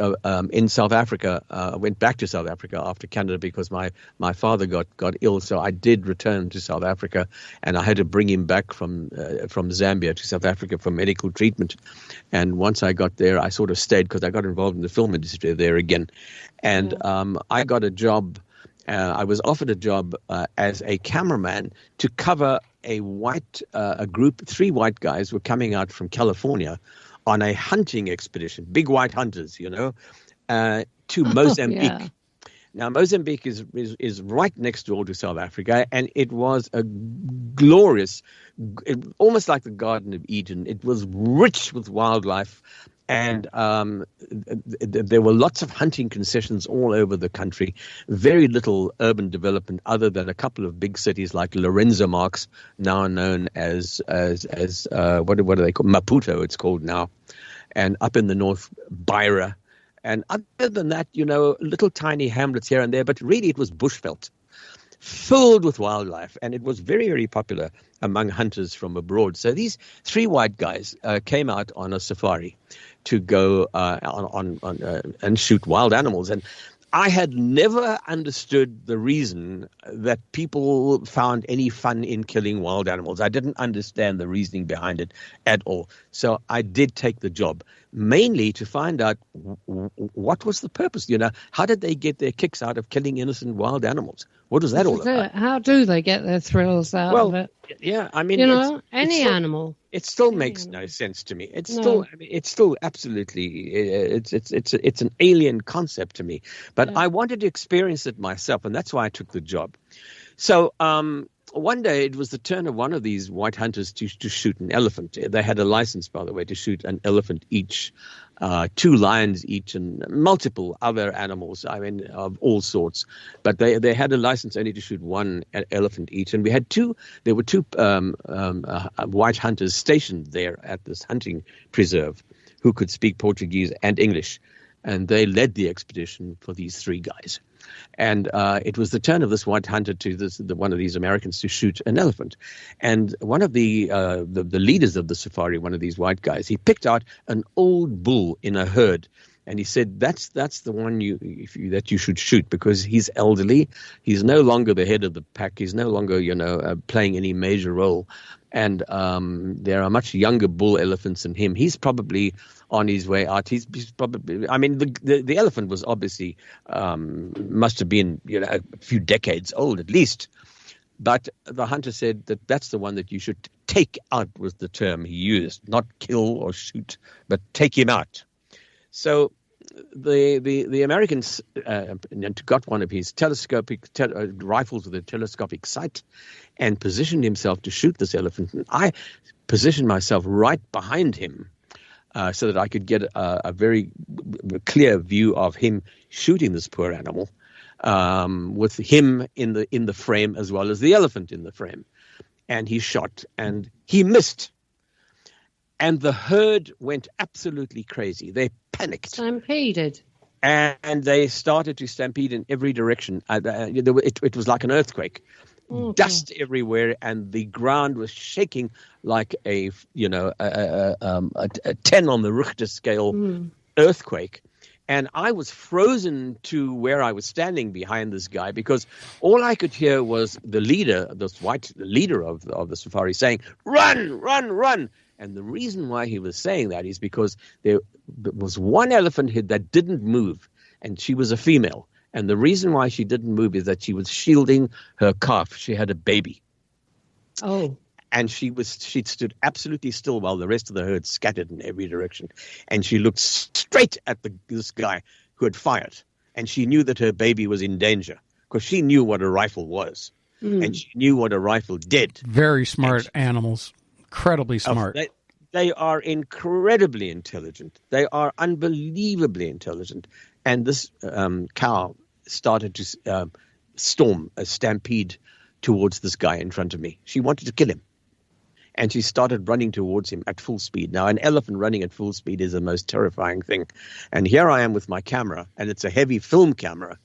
Speaker 8: in South Africa, I went back to South Africa after Canada because my father got ill. So I did return to South Africa, and I had to bring him back from Zambia to South Africa for medical treatment. And once I got there, I sort of stayed because I got involved in the film industry there again. And I got a job. I was offered a job as a cameraman to cover a group, 3 white guys were coming out from California on a hunting expedition, big white hunters, to Mozambique. Yeah. Now, Mozambique is right next door to South Africa, and it was a glorious, almost like the Garden of Eden. It was rich with wildlife. And there were lots of hunting concessions all over the country. Very little urban development, other than a couple of big cities like Lorenzo Marks, now known as what do they call Maputo? It's called now, and up in the north, Beira. And other than that, little tiny hamlets here and there. But really, it was bushveld, filled with wildlife, and it was very, very popular among hunters from abroad. So these 3 white guys came out on a safari to go and shoot wild animals. And I had never understood the reason that people found any fun in killing wild animals. I didn't understand the reasoning behind it at all. So I did take the job, mainly to find out what was the purpose. How did they get their kicks out of killing innocent wild animals? What was that all about?
Speaker 6: How do they get their thrills out of it?
Speaker 8: Yeah, I mean,
Speaker 6: any animal.
Speaker 8: It still makes no sense to me. It's still absolutely. It's an alien concept to me. But I wanted to experience it myself, and that's why I took the job. So one day it was the turn of one of these white hunters to shoot an elephant. They had a license, by the way, to shoot an elephant each, 2 lions each, and multiple other animals, of all sorts. But they had a license only to shoot 1 elephant each. And there were two white hunters stationed there at this hunting preserve who could speak Portuguese and English. And they led the expedition for these 3 guys. And it was the turn of this white hunter to one of these Americans to shoot an elephant. And one of the leaders of the safari, one of these white guys, he picked out an old bull in a herd. And he said, that's the one that you should shoot because he's elderly. He's no longer the head of the pack. He's no longer, playing any major role. And there are much younger bull elephants than him. He's probably on his way out. He's probably, the elephant was obviously, must have been, a few decades old at least. But the hunter said that's the one that you should take out, was the term he used, not kill or shoot, but take him out. So the Americans got one of his telescopic rifles with a telescopic sight and positioned himself to shoot this elephant. And I positioned myself right behind him so that I could get a very clear view of him shooting this poor animal, with him in the frame as well as the elephant in the frame. And he shot and he missed. And the herd went absolutely crazy. They panicked.
Speaker 6: Stampeded.
Speaker 8: And they started to stampede in every direction. It was like an earthquake. Okay. Dust everywhere, and the ground was shaking like a 10 on the Richter scale earthquake. And I was frozen to where I was standing behind this guy because all I could hear was the leader, this white leader of the safari saying, "Run, run, run." And the reason why he was saying that is because there was one elephant that didn't move, and she was a female. And the reason why she didn't move is that she was shielding her calf. She had a baby.
Speaker 6: Oh.
Speaker 8: And she'd stood absolutely still while the rest of the herd scattered in every direction. And she looked straight at this guy who had fired. And she knew that her baby was in danger because she knew what a rifle was. And she knew what a rifle did.
Speaker 7: Very smart animals. Incredibly smart.
Speaker 8: They are incredibly intelligent. They are unbelievably intelligent. And this cow started to storm a stampede towards this guy in front of me. She wanted to kill him. And she started running towards him at full speed. Now, an elephant running at full speed is the most terrifying thing. And here I am with my camera, and it's a heavy film camera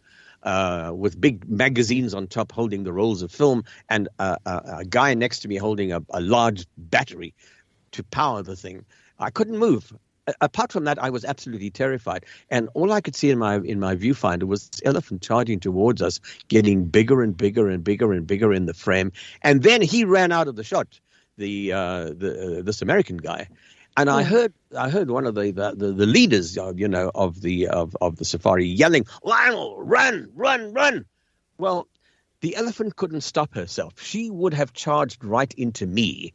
Speaker 8: with big magazines on top holding the rolls of film, and a guy next to me holding a large battery to power the thing. I couldn't move. Apart from that, I was absolutely terrified. And all I could see in my viewfinder was this elephant charging towards us, getting bigger and bigger and bigger and bigger in the frame. And then he ran out of the shot, this American guy. And I heard one of the leaders, of the safari yelling, "Lionel, run, run, run!" Well, the elephant couldn't stop herself. She would have charged right into me.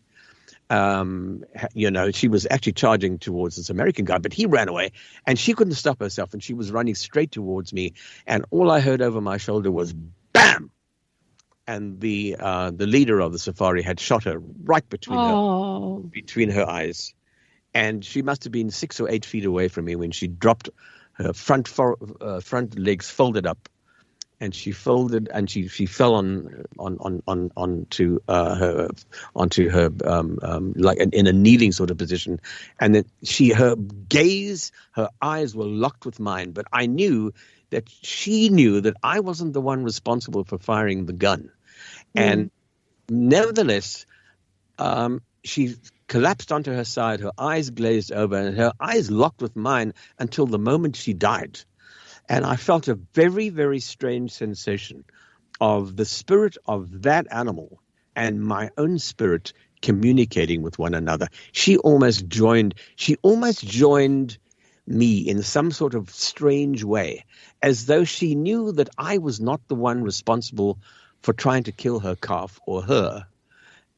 Speaker 8: She was actually charging towards this American guy, but he ran away, and she couldn't stop herself, and she was running straight towards me. And all I heard over my shoulder was "bam!" And the leader of the safari had shot her right between her eyes. And she must have been 6 or 8 feet away from me when she dropped her front legs folded up, and she folded and she fell onto her like in a kneeling sort of position, and then her eyes were locked with mine. But I knew that she knew that I wasn't the one responsible for firing the gun, and nevertheless, she collapsed onto her side, her eyes glazed over, and her eyes locked with mine until the moment she died. And I felt a very, very strange sensation of the spirit of that animal and my own spirit communicating with one another. She almost joined me in some sort of strange way, as though she knew that I was not the one responsible for trying to kill her calf or her.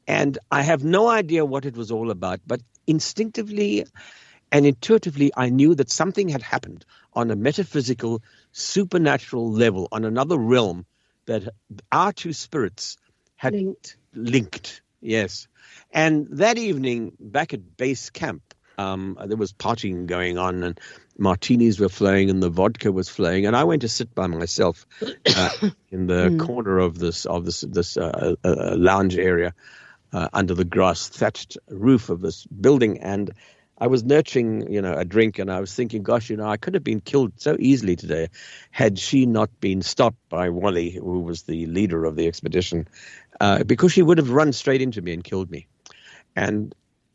Speaker 8: And I have no idea what it was all about, but instinctively and intuitively, I knew that something had happened on a metaphysical, supernatural level, on another realm, that our two spirits had linked. Yes. And that evening, back at base camp, there was partying going on, and martinis were flowing, and the vodka was flowing. And I went to sit by myself in the corner of this lounge area under the grass thatched roof of this building, and I was nurturing, a drink, and I was thinking, gosh, I could have been killed so easily today had she not been stopped by Wally, who was the leader of the expedition, because she would have run straight into me and killed me. And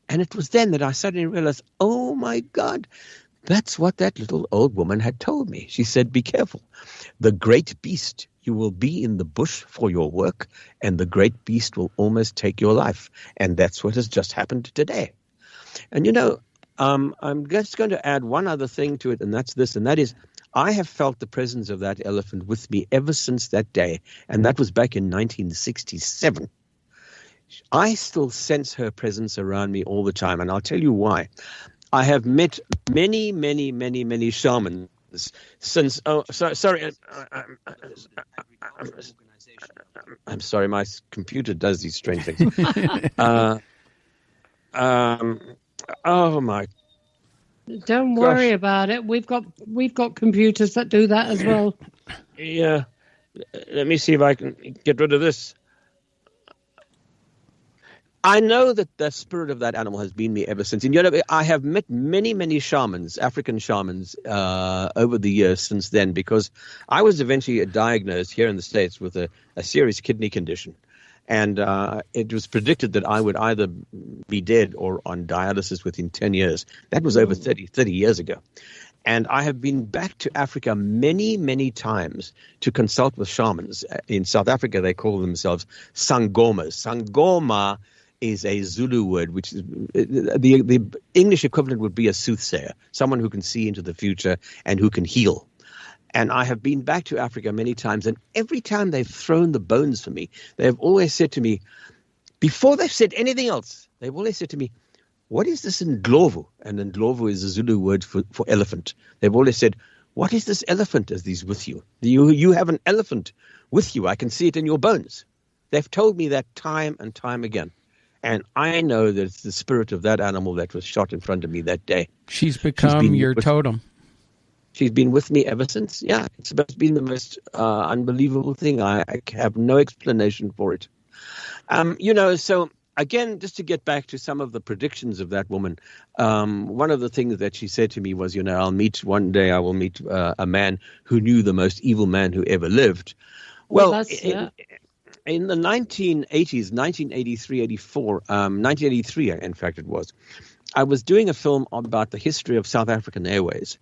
Speaker 8: it was then that I suddenly realized, oh my God, that's what that little old woman had told me. She said, be careful. The great beast, you will be in the bush for your work, and the great beast will almost take your life. And that's what has just happened today. And I'm just going to add one other thing to it, and that's this, and that is I have felt the presence of that elephant with me ever since that day, and that was back in 1967. I still sense her presence around me all the time, and I'll tell you why. I have met many, many, many, many shamans since. Oh, sorry. I'm sorry. My computer does these strange things. Oh my!
Speaker 6: Don't worry about it. We've got computers that do that as well.
Speaker 8: Yeah. Let me see if I can get rid of this. I know that the spirit of that animal has been me ever since. And I have met many, many shamans, African shamans, over the years since then, because I was eventually diagnosed here in the States with a serious kidney condition. And it was predicted that I would either be dead or on dialysis within 10 years. That was over 30 years ago. And I have been back to Africa many, many times to consult with shamans. In South Africa, they call themselves sangomas. Sangoma is a Zulu word, which is the English equivalent would be a soothsayer, someone who can see into the future and who can heal. And I have been back to Africa many times, and every time they've thrown the bones for me, they have always said to me, before they've said anything else, they've always said to me, what is this Ndlovu? And Ndlovu is a Zulu word for elephant. They've always said, what is this elephant as these with you? You have an elephant with you. I can see it in your bones. They've told me that time and time again. And I know that it's the spirit of that animal that was shot in front of me that day.
Speaker 7: She's become your totem.
Speaker 8: She's been with me ever since. Yeah, it's been the most unbelievable thing. I have no explanation for it. So again, just to get back to some of the predictions of that woman, one of the things that she said to me was, one day I will meet a man who knew the most evil man who ever lived. Well, in the 1980s, 1983, 84, 1983, in fact it was, I was doing a film about the history of South African Airways.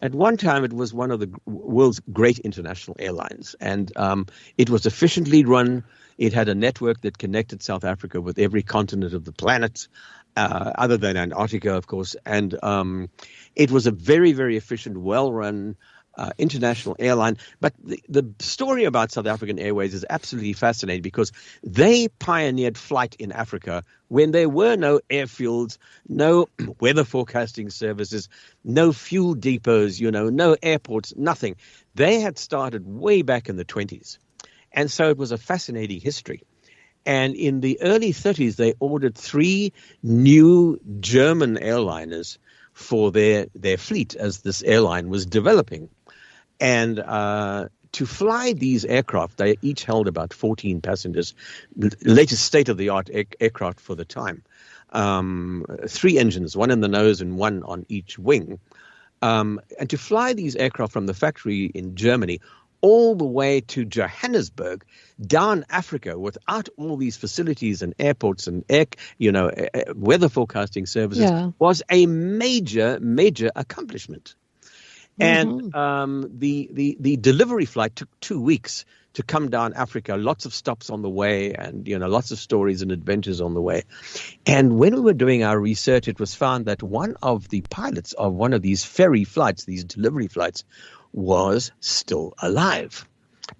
Speaker 8: At one time, it was one of the world's great international airlines, and it was efficiently run. It had a network that connected South Africa with every continent of the planet, other than Antarctica, of course. And it was a very, very efficient, well-run international airline. But the story about South African Airways is absolutely fascinating because they pioneered flight in Africa when there were no airfields, no weather forecasting services, no fuel depots, no airports, nothing. They had started way back in the 20s. And so it was a fascinating history. And in the early 30s, they ordered 3 new German airliners for their fleet as this airline was developing. And to fly these aircraft, they each held about 14 passengers, latest state-of-the-art aircraft for the time. 3 engines, 1 in the nose and 1 on each wing. And to fly these aircraft from the factory in Germany all the way to Johannesburg, down Africa, without all these facilities and airports and weather forecasting services, was a major, major accomplishment. And the delivery flight took 2 weeks to come down Africa, lots of stops on the way and, lots of stories and adventures on the way. And when we were doing our research, it was found that one of the pilots of one of these ferry flights, these delivery flights, was still alive.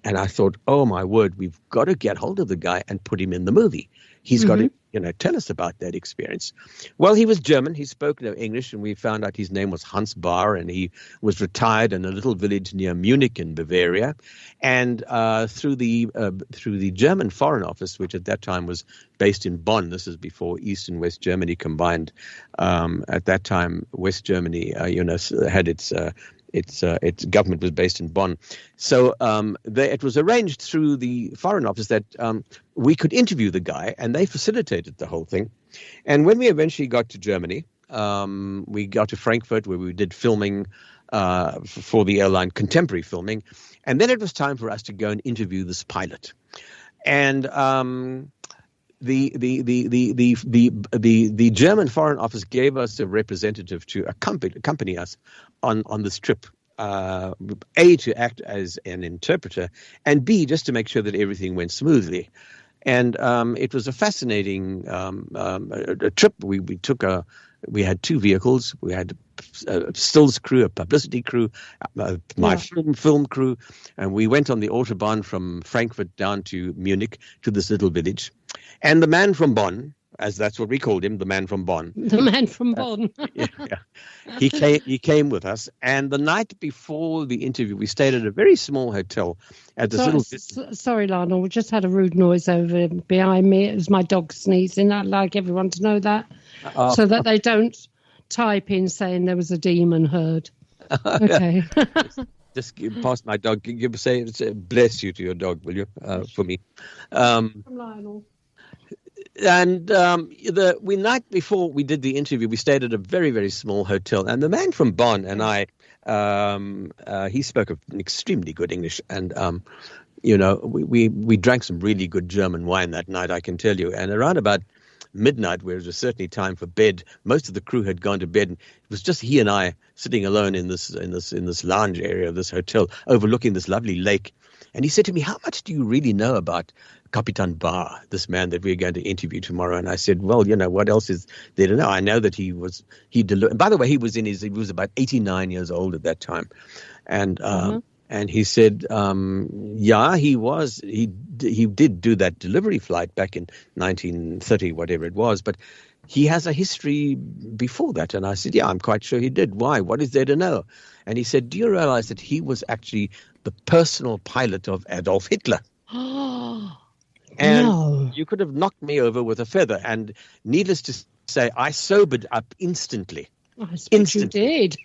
Speaker 8: And I thought, oh, my word, we've got to get hold of the guy and put him in the movie. He's got to, tell us about that experience. Well, he was German. He spoke no English, and we found out his name was Hans Bahr, and he was retired in a little village near Munich in Bavaria. And through the German Foreign Office, which at that time was based in Bonn, this is before East and West Germany combined. At that time, West Germany, had its government was based in Bonn. So it was arranged through the Foreign Office that we could interview the guy, and they facilitated the whole thing. And when we eventually got to Germany, we got to Frankfurt, where we did filming for the airline, contemporary filming. And then it was time for us to go and interview this pilot. And the German Foreign Office gave us a representative to accompany us on this trip, A, to act as an interpreter, and B, just to make sure that everything went smoothly. And it was a fascinating a trip. We had 2 vehicles. We had a stills crew, a publicity crew, my film crew, and we went on the Autobahn from Frankfurt down to Munich to this little village. And the man from Bonn, as that's what we called him, the man from Bonn.
Speaker 6: The man from Bonn.
Speaker 8: He came with us. And the night before the interview, we stayed at a very small hotel at this
Speaker 6: Sorry, Lionel, we just had a rude noise over behind me. It was my dog sneezing. I'd like everyone to know that, so that they don't type in saying there was a demon heard. Okay.
Speaker 8: Just pass my dog. Say bless you to your dog, will you, for me?
Speaker 6: From Lionel.
Speaker 8: And the night before we did the interview, we stayed at a very, very small hotel. And the man from Bonn and I, he spoke an extremely good English. And, we drank some really good German wine that night, I can tell you. And around about midnight, where it was certainly time for bed, most of the crew had gone to bed. And it was just he and I sitting alone in this lounge area of this hotel, overlooking this lovely lake. And he said to me, how much do you really know about Kapitan Bar, this man that we're going to interview tomorrow? And I said, well, what else is there to know? I know that by the way, he was about 89 years old at that time. And, and he said, he did do that delivery flight back in 1930, whatever it was, but he has a history before that. And I said, yeah, I'm quite sure he did. Why? What is there to know? And he said, do you realize that he was actually the personal pilot of Adolf Hitler? And you could have knocked me over with a feather. And needless to say, I sobered up instantly.
Speaker 6: I suppose you did.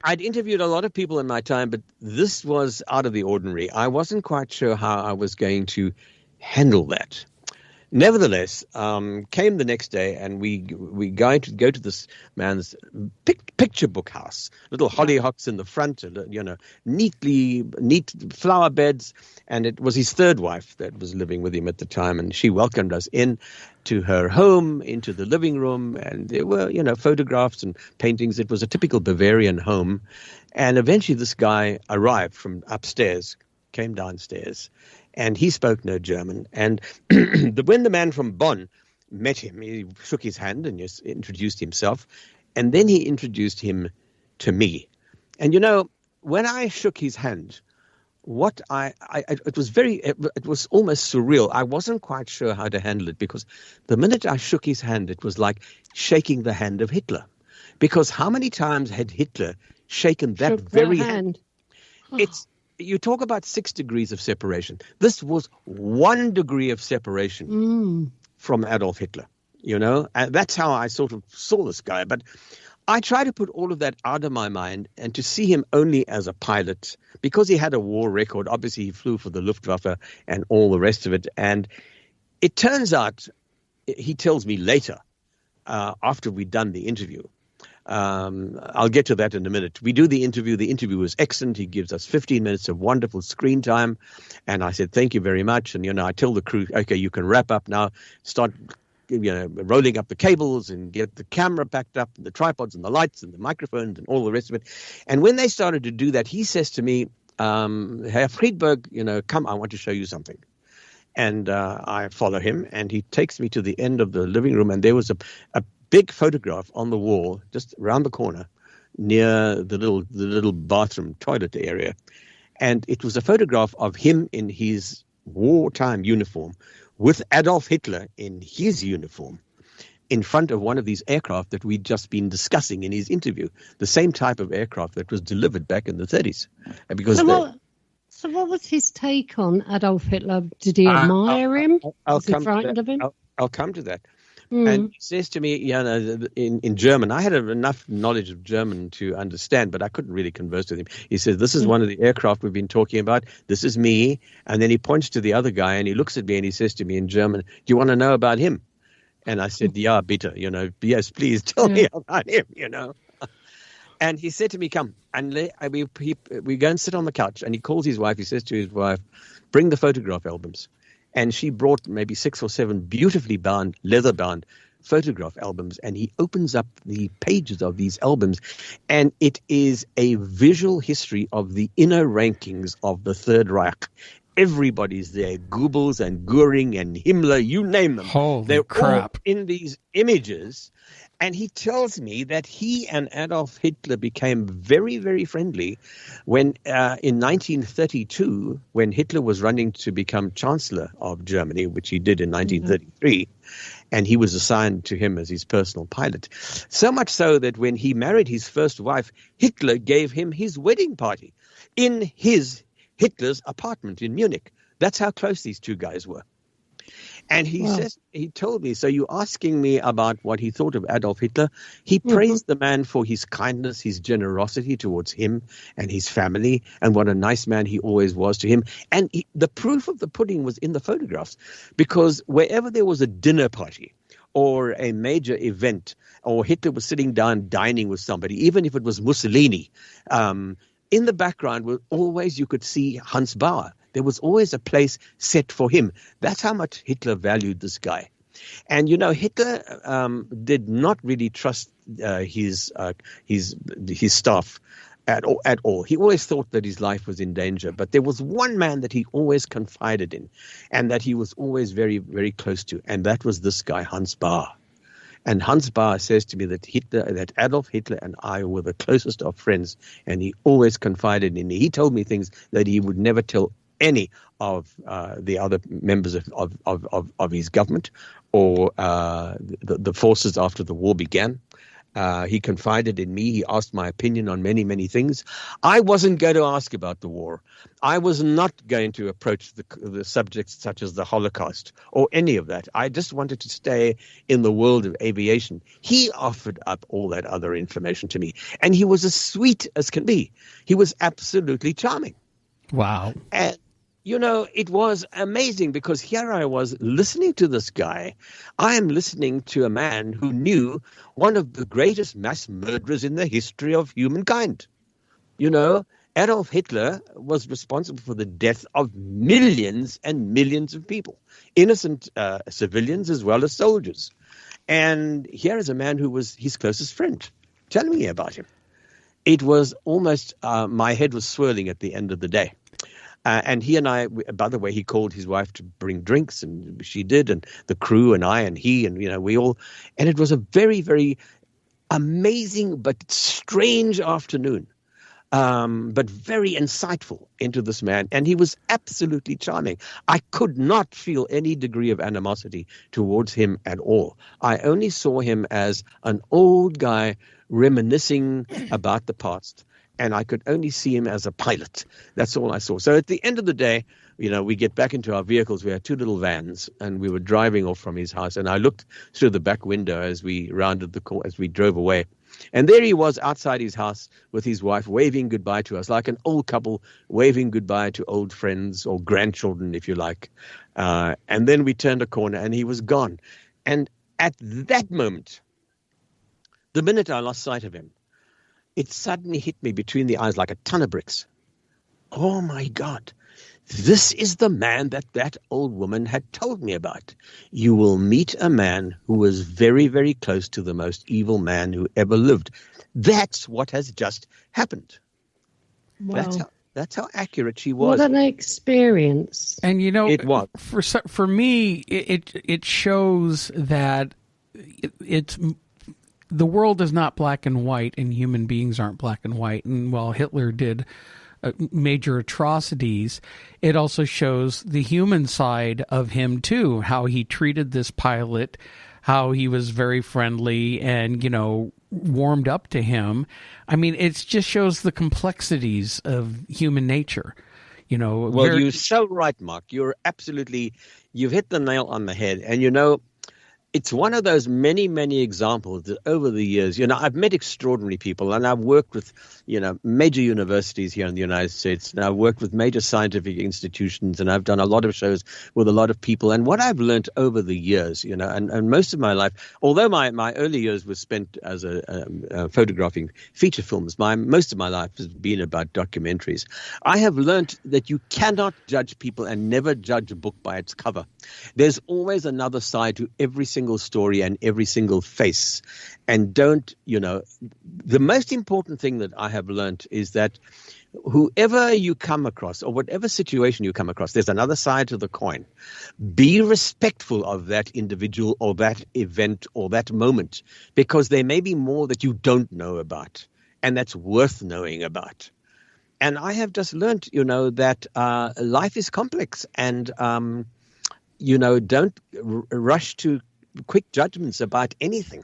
Speaker 8: I'd interviewed a lot of people in my time, but this was out of the ordinary. I wasn't quite sure how I was going to handle that. Nevertheless, came the next day, and we go to this man's picture book house, little hollyhocks in the front, neat flower beds, and it was his third wife that was living with him at the time, and she welcomed us in to her home, into the living room, and there were, photographs and paintings. It was a typical Bavarian home, and eventually this guy arrived from upstairs, came downstairs, and he spoke no German. And when the man from Bonn met him, he shook his hand and just introduced himself. And then he introduced him to me. And, when I shook his hand, it was almost surreal. I wasn't quite sure how to handle it, because the minute I shook his hand, it was like shaking the hand of Hitler. Because how many times had Hitler shaken that very hand? You talk about 6 degrees of separation. This was 1 degree of separation from Adolf Hitler, and that's how I sort of saw this guy. But I try to put all of that out of my mind and to see him only as a pilot, because he had a war record. Obviously, he flew for the Luftwaffe and all the rest of it. And it turns out, he tells me later, after we'd done the interview, I'll get to that in a minute. We do the interview. The interview was excellent. He gives us 15 minutes of wonderful screen time. And I said, thank you very much. And, I tell the crew, okay, you can wrap up now, start, rolling up the cables and get the camera packed up, and the tripods and the lights and the microphones and all the rest of it. And when they started to do that, he says to me, Herr Friedberg, come, I want to show you something. And I follow him, and he takes me to the end of the living room, and there was a big photograph on the wall just around the corner near the little bathroom toilet area. And it was a photograph of him in his wartime uniform with Adolf Hitler in his uniform in front of one of these aircraft that we'd just been discussing in his interview, the same type of aircraft that was delivered back in the 30s.
Speaker 6: So what was his take on Adolf Hitler? Did he admire him? Was he frightened of him?
Speaker 8: I'll come to that. And he says to me, in German, I had enough knowledge of German to understand, but I couldn't really converse with him. He says, this is one of the aircraft we've been talking about. This is me. And then he points to the other guy, and he looks at me, and he says to me in German, do you want to know about him? And I said, yeah, bitte, yes, please tell me about him, And he said to me, come, and we go and sit on the couch, and he calls his wife. He says to his wife, bring the photograph albums. And she brought maybe 6 or 7 beautifully bound, leather-bound photograph albums. And he opens up the pages of these albums. And it is a visual history of the inner rankings of the Third Reich. Everybody's there, Goebbels and Goering and Himmler, you name them.
Speaker 7: Holy crap.
Speaker 8: All in these images. And he tells me that he and Adolf Hitler became very, very friendly when in 1932, when Hitler was running to become Chancellor of Germany, which he did in 1933, and he was assigned to him as his personal pilot. So much so that when he married his first wife, Hitler gave him his wedding party in Hitler's apartment in Munich. That's how close these two guys were. And he told me, so you're asking me about what he thought of Adolf Hitler. He praised the man for his kindness, his generosity towards him and his family, and what a nice man he always was to him. And the proof of the pudding was in the photographs, because wherever there was a dinner party or a major event, or Hitler was sitting down dining with somebody, even if it was Mussolini, in the background you could see Hans Bauer. There was always a place set for him. That's how much Hitler valued this guy. And, Hitler did not really trust his staff. at all. He always thought that his life was in danger. But there was one man that he always confided in and that he was always very, very close to. And that was this guy, Hans Bahr. And Hans Bahr says to me that Adolf Hitler and I were the closest of friends, and he always confided in me. He told me things that he would never tell any of the other members of his government or the forces after the war began. He confided in me. He asked my opinion on many, many things. I wasn't going to ask about the war. I was not going to approach the subjects such as the Holocaust or any of that. I just wanted to stay in the world of aviation. He offered up all that other information to me, and he was as sweet as can be. He was absolutely charming.
Speaker 7: Wow.
Speaker 8: And it was amazing because here I was listening to this guy. I am listening to a man who knew one of the greatest mass murderers in the history of humankind. Adolf Hitler was responsible for the death of millions and millions of people, innocent civilians as well as soldiers. And here is a man who was his closest friend telling me about him. It was almost my head was swirling at the end of the day. And he and I, by the way, he called his wife to bring drinks, and she did, and the crew and I and he, and we all, and it was a very, very amazing but strange afternoon, but very insightful into this man, and he was absolutely charming. I could not feel any degree of animosity towards him at all. I only saw him as an old guy reminiscing about the past. And I could only see him as a pilot. That's all I saw. So at the end of the day, we get back into our vehicles. We had two little vans, and we were driving off from his house. And I looked through the back window as we rounded the corner, as we drove away. And there he was outside his house with his wife, waving goodbye to us, like an old couple waving goodbye to old friends or grandchildren, if you like. And then we turned a corner, and he was gone. And at that moment, the minute I lost sight of him, it suddenly hit me between the eyes like a ton of bricks. Oh, my God. This is the man that old woman had told me about. You will meet a man who was very, very close to the most evil man who ever lived. That's what has just happened.
Speaker 6: Wow.
Speaker 8: That's how accurate she was.
Speaker 6: What an experience.
Speaker 7: And
Speaker 8: it was.
Speaker 7: For me, it shows that it's the world is not black and white, and human beings aren't black and white. And while Hitler did major atrocities, it also shows the human side of him too, how he treated this pilot, how he was very friendly and, warmed up to him. I mean, it just shows the complexities of human nature.
Speaker 8: Well, you're so right, Mark. You've hit the nail on the head. And, it's one of those many, many examples that over the years, I've met extraordinary people, and I've worked with, major universities here in the United States, and I've worked with major scientific institutions, and I've done a lot of shows with a lot of people. And what I've learned over the years, and most of my life, although my early years were spent as photographing feature films, most of my life has been about documentaries. I have learned that you cannot judge people and never judge a book by its cover. There's always another side to every single story and every single face. And the most important thing that I have learned is that whoever you come across or whatever situation you come across, there's another side to the coin. Be respectful of that individual or that event or that moment, because there may be more that you don't know about, and that's worth knowing about. And I have just learned, that life is complex, and don't rush to quick judgments about anything.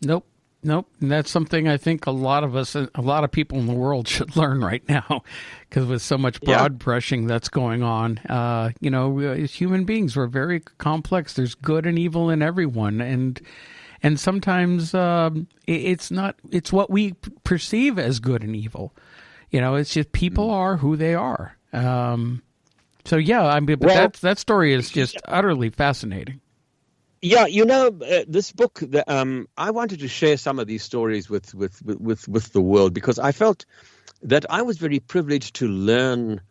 Speaker 7: Nope. And that's something I think a lot of people in the world should learn right now, because with so much broad brushing that's going on, as human beings, we're very complex. There's good and evil in everyone. And sometimes it's what we perceive as good and evil. It's just people are who they are. That story is just utterly fascinating.
Speaker 8: Yeah, this book, I wanted to share some of these stories with the world, because I felt that I was very privileged to learn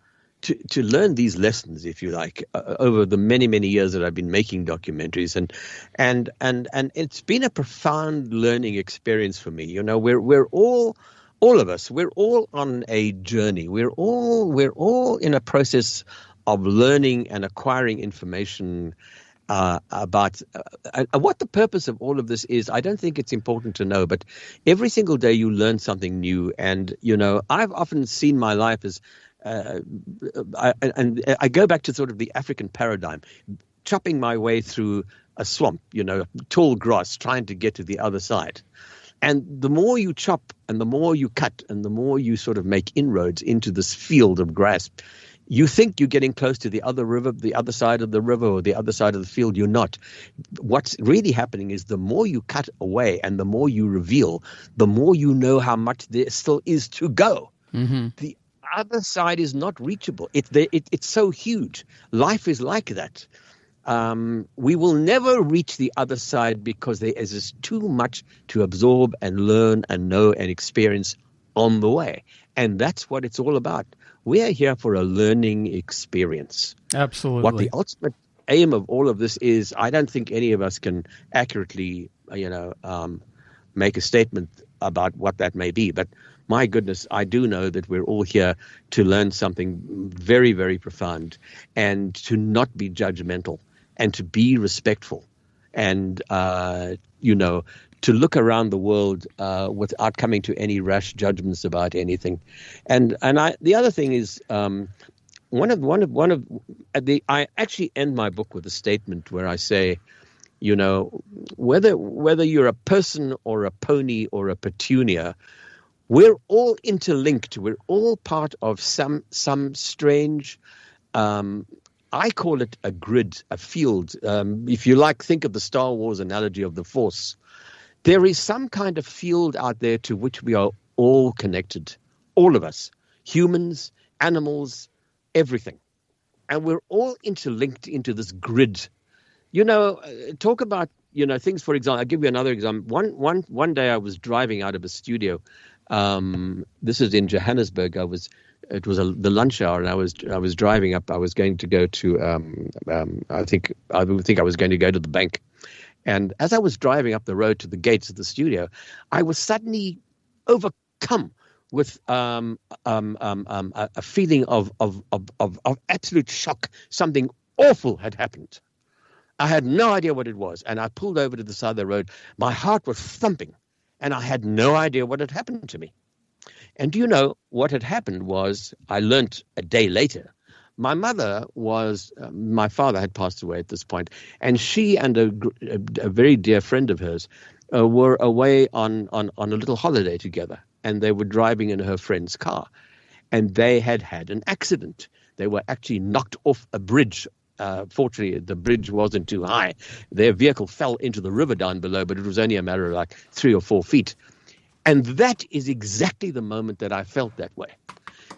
Speaker 8: these lessons, if you like, over the many, many years that I've been making documentaries, and it's been a profound learning experience for me. We're all all of us, we're all on a journey. We're all in a process of learning and acquiring information about what the purpose of all of this is. I don't think it's important to know, but every single day you learn something new. And, I've often seen my life as, I go back to sort of the African paradigm, chopping my way through a swamp, tall grass, trying to get to the other side. And the more you chop and the more you cut and the more you sort of make inroads into this field of grass, you think you're getting close to the other river, the other side of the river or the other side of the field. You're not. What's really happening is the more you cut away and the more you reveal, the more you know how much there still is to go. Mm-hmm. The other side is not reachable. It's so huge. Life is like that. We will never reach the other side because there is just too much to absorb and learn and know and experience on the way. And that's what it's all about. We are here for a learning experience.
Speaker 7: Absolutely.
Speaker 8: What the ultimate aim of all of this is, I don't think any of us can accurately, make a statement about what that may be. But my goodness, I do know that we're all here to learn something very, very profound and to not be judgmental and to be respectful and, to look around the world without coming to any rash judgments about anything. And the other thing is I actually end my book with a statement where I say, whether you're a person or a pony or a petunia, we're all interlinked. We're all part of some strange, I call it a grid, a field. If you like, think of the Star Wars analogy of the Force. There is some kind of field out there to which we are all connected, all of us, humans, animals, everything. And we're all interlinked into this grid. Talk about, things, for example, I'll give you another example. One day I was driving out of a studio. This is in Johannesburg. It was the lunch hour, and I was driving up. I was going to go to, I think I was going to go to the bank. And as I was driving up the road to the gates of the studio, I was suddenly overcome with a feeling of absolute shock. Something awful had happened. I had no idea what it was, and I pulled over to the side of the road. My heart was thumping, and I had no idea what had happened to me. And do you know what had happened was, I learnt a day later, my mother my father had passed away at this point, and she and a very dear friend of hers were away on a little holiday together, and they were driving in her friend's car, and they had an accident. They were actually knocked off a bridge. Fortunately, the bridge wasn't too high. Their vehicle fell into the river down below, but it was only a matter of like 3 or 4 feet. And that is exactly the moment that I felt that way.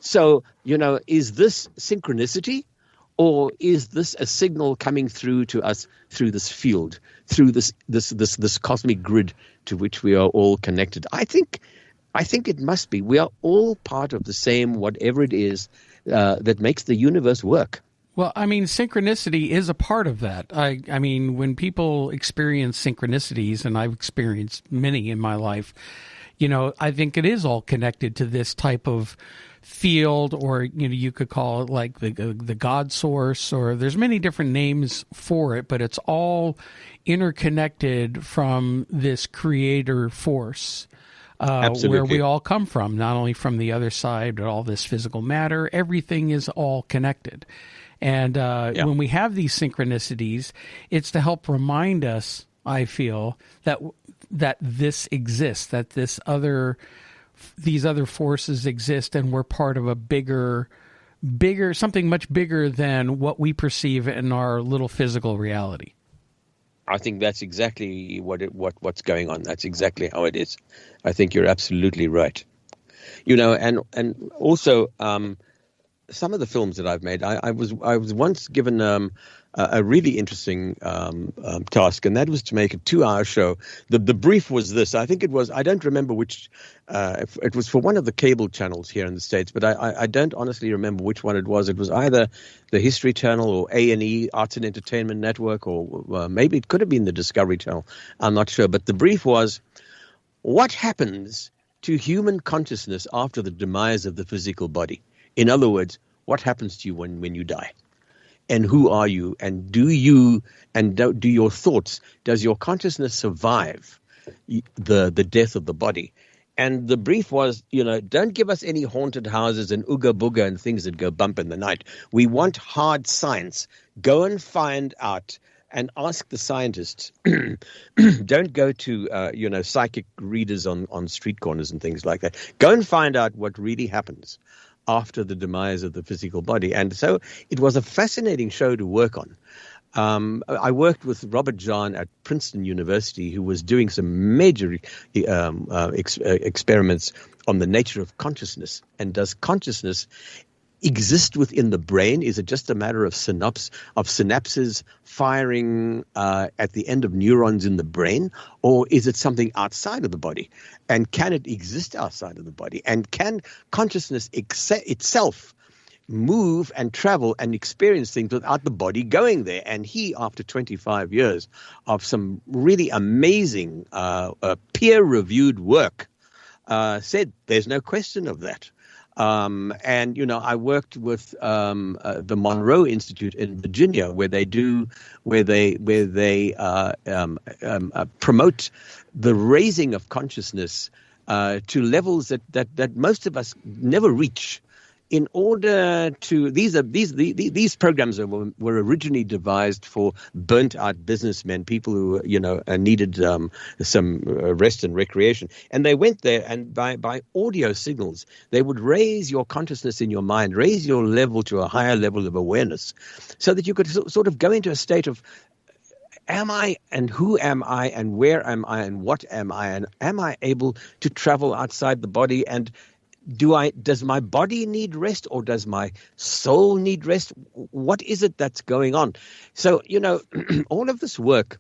Speaker 8: So, is this synchronicity, or is this a signal coming through to us through this field, through this cosmic grid to which we are all connected? I think it must be. We are all part of the same, whatever it is that makes the universe work.
Speaker 7: Well, I mean, synchronicity is a part of that. I mean, when people experience synchronicities, and I've experienced many in my life, I think it is all connected to this type of field, or you could call it like the God source, or there's many different names for it, but it's all interconnected from this creator force, where we all come from, not only from the other side, but all this physical matter. Everything is all connected. And when we have these synchronicities, it's to help remind us, I feel, that this exists, that these other forces exist, and we're part of a bigger, something much bigger than what we perceive in our little physical reality.
Speaker 8: I think that's exactly what's going on. That's exactly how it is. I think you're absolutely right. And also some of the films that I've made, I was once given a really interesting task, and that was to make a 2-hour show. The brief was this. I think it was, I don't remember which, it was for one of the cable channels here in the States, but I don't honestly remember which one it was. It was either the History Channel or A&E, Arts and Entertainment Network, or maybe it could have been the Discovery Channel. I'm not sure. But the brief was, what happens to human consciousness after the demise of the physical body. In other words, what happens to you when you die? And who are you? And do your thoughts, does your consciousness survive the death of the body? And the brief was, don't give us any haunted houses and ooga booga and things that go bump in the night. We want hard science. Go and find out and ask the scientists. Don't go to, psychic readers on street corners and things like that. Go and find out what really happens after the demise of the physical body. And so it was a fascinating show to work on. I worked with Robert John at Princeton University, who was doing some major experiments on the nature of consciousness. And does consciousness exist within the brain? Is it just a matter of synapses firing at the end of neurons in the brain? Or is it something outside of the body? And can it exist outside of the body? And can consciousness itself move and travel and experience things without the body going there? And he, after 25 years of some really amazing peer-reviewed work, said there's no question of that. And I worked with the Monroe Institute in Virginia, where they promote the raising of consciousness to levels that most of us never reach. In order to these programs were originally devised for burnt out businessmen, people who needed some rest and recreation, and they went there and by audio signals they would raise your consciousness in your mind, raise your level to a higher level of awareness, so that you could sort of go into a state of am I and who am I and where am I and what am I, and am I able to travel outside the body, and does my body need rest, or does my soul need rest? What is it that's going on? So, all of this work,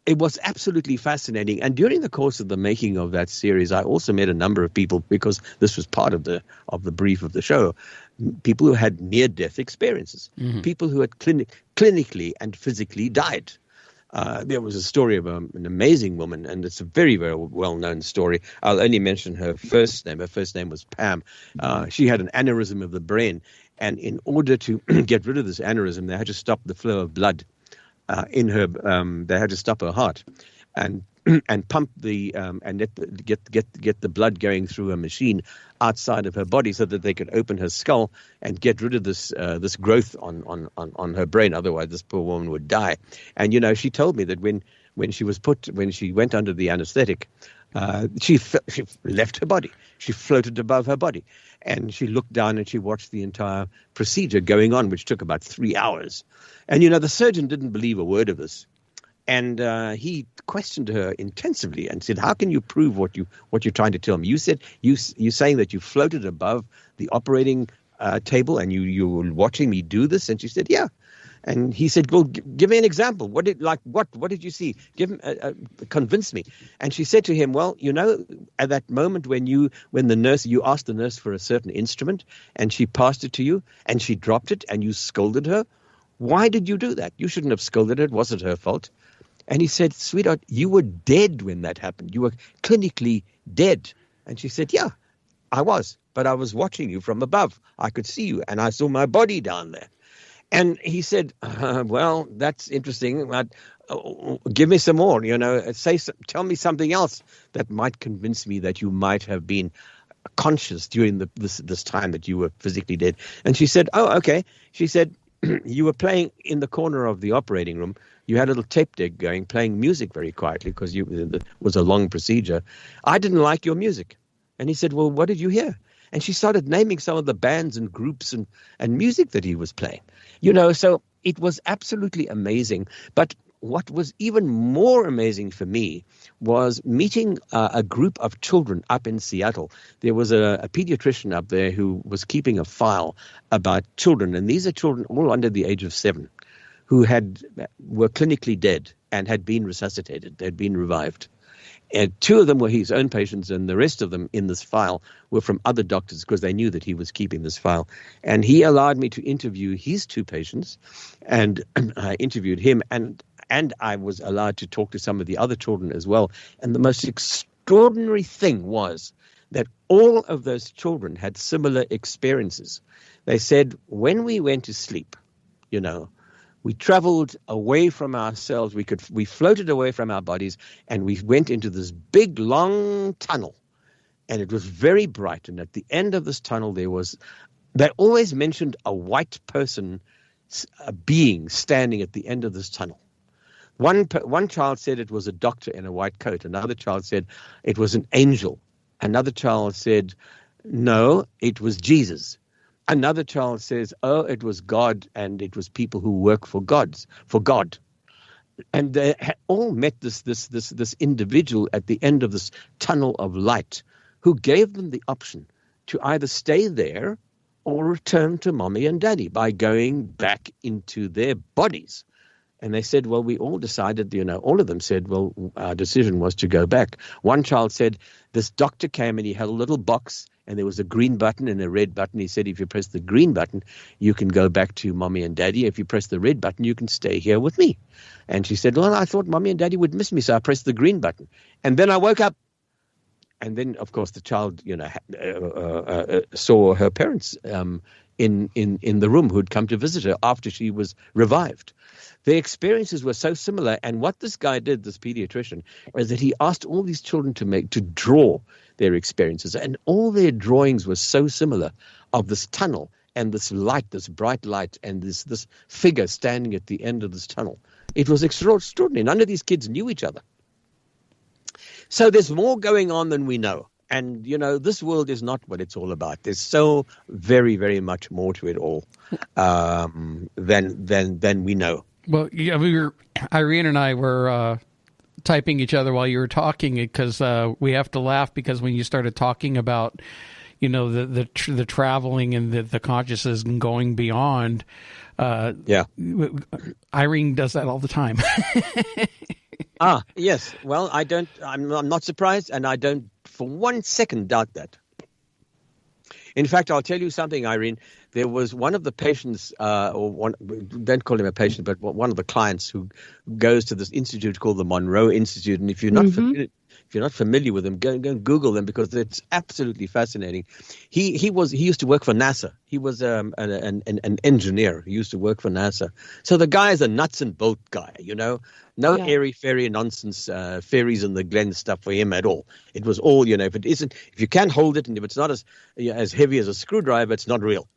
Speaker 8: it was absolutely fascinating. And during the course of the making of that series, I also met a number of people, because this was part of the brief of the show, people who had near-death experiences, people who had clinically and physically died. There was a story of an amazing woman, and it's a very, very well-known story. I'll only mention her first name. Her first name was Pam. She had an aneurysm of the brain, and in order to get rid of this aneurysm, they had to stop the flow of blood in her. They had to stop her heart, and pump and get the blood going through a machine outside of her body, so that they could open her skull and get rid of this growth on her brain. Otherwise, this poor woman would die. And she told me that when she went under the anesthetic, she left her body. She floated above her body, and she looked down and she watched the entire procedure going on, which took about 3 hours. And the surgeon didn't believe a word of this. And he questioned her intensively and said, "How can you prove what you're trying to tell me? You said you're saying that you floated above the operating table and you were watching me do this." And she said, "Yeah." And he said, "Well, give me an example. What did you see? Convince me." And she said to him, "Well, at that moment when you asked the nurse for a certain instrument and she passed it to you and she dropped it and you scolded her. Why did you do that? You shouldn't have scolded her. It wasn't her fault." And he said, "Sweetheart, you were dead when that happened. You were clinically dead." And she said, "Yeah, I was, but I was watching you from above. I could see you, and I saw my body down there." And he said, "Well, that's interesting, but give me some more. Tell me something else that might convince me that you might have been conscious during this time that you were physically dead." And she said, "Oh, okay." She said, "You were playing in the corner of the operating room. You had a little tape deck going, playing music very quietly, because it was a long procedure. I didn't like your music." And he said, "Well, what did you hear?" And she started naming some of the bands and groups and music that he was playing. So it was absolutely amazing. But what was even more amazing for me was meeting a group of children up in Seattle. There was a pediatrician up there who was keeping a file about children. And these are children all under the age of 7 who were clinically dead and had been resuscitated. They'd been revived. And 2 of them were his own patients, and the rest of them in this file were from other doctors, because they knew that he was keeping this file. And he allowed me to interview his 2 patients, and I interviewed him, and I was allowed to talk to some of the other children as well. And the most extraordinary thing was that all of those children had similar experiences. They said, when we went to sleep, we traveled away from ourselves. We floated away from our bodies, and we went into this big, long tunnel. And it was very bright. And at the end of this tunnel, they always mentioned a white person, a being standing at the end of this tunnel. One child said it was a doctor in a white coat. Another child said it was an angel. Another child said, no, it was Jesus. Another child says, oh, it was God, and it was people who work for God. And they all met this individual at the end of this tunnel of light, who gave them the option to either stay there or return to mommy and daddy by going back into their bodies. And they said, well, we all decided, all of them said, well, our decision was to go back. One child said, this doctor came and he had a little box and there was a green button and a red button. He said, if you press the green button, you can go back to mommy and daddy. If you press the red button, you can stay here with me. And she said, well, I thought mommy and daddy would miss me, so I pressed the green button. And then I woke up. And then, of course, the child, saw her parents in the room who'd come to visit her after she was revived. Their experiences were so similar. And what this guy did, this pediatrician, was that he asked all these children to draw their experiences. And all their drawings were so similar of this tunnel and this light, this bright light, and this figure standing at the end of this tunnel. It was extraordinary. None of these kids knew each other. So there's more going on than we know. And, this world is not what it's all about. There's so very, very much more to it all than we know.
Speaker 7: Well, yeah, Irene and I were typing each other while you were talking, because we have to laugh because when you started talking about, the traveling and the consciousness and going beyond, Irene does that all the time.
Speaker 8: Yes. Well, I'm not surprised, and I don't for 1 second doubt that. In fact, I'll tell you something, Irene. There was one of the patients, don't call him a patient, but one of the clients who goes to this institute called the Monroe Institute. And if you're not familiar with them, go and Google them, because it's absolutely fascinating. He used to work for NASA. He was an engineer. He used to work for NASA. So the guy is a nuts and bolt guy, No airy-fairy nonsense, fairies in the Glen stuff for him at all. It was all, if you can't hold it and if it's not as heavy as a screwdriver, it's not real.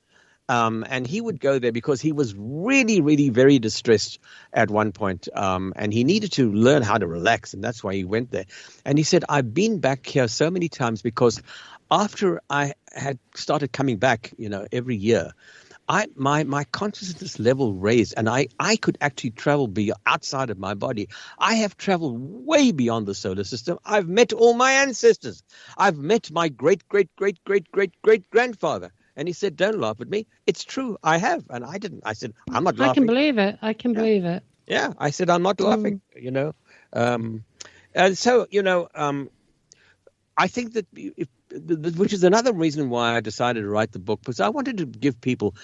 Speaker 8: And he would go there because he was really, really very distressed at one point. And he needed to learn how to relax. And that's why he went there. And he said, I've been back here so many times because after I had started coming back, every year, my consciousness level raised, and I could actually travel outside of my body. I have traveled way beyond the solar system. I've met all my ancestors. I've met my great-great-great-great-great-great-grandfather. And he said, don't laugh at me. It's true. I have. And I didn't. I said, I'm not laughing.
Speaker 6: I can believe it. Believe it.
Speaker 8: Yeah. I said, I'm not laughing, And so, I think that which is another reason why I decided to write the book, because I wanted to give people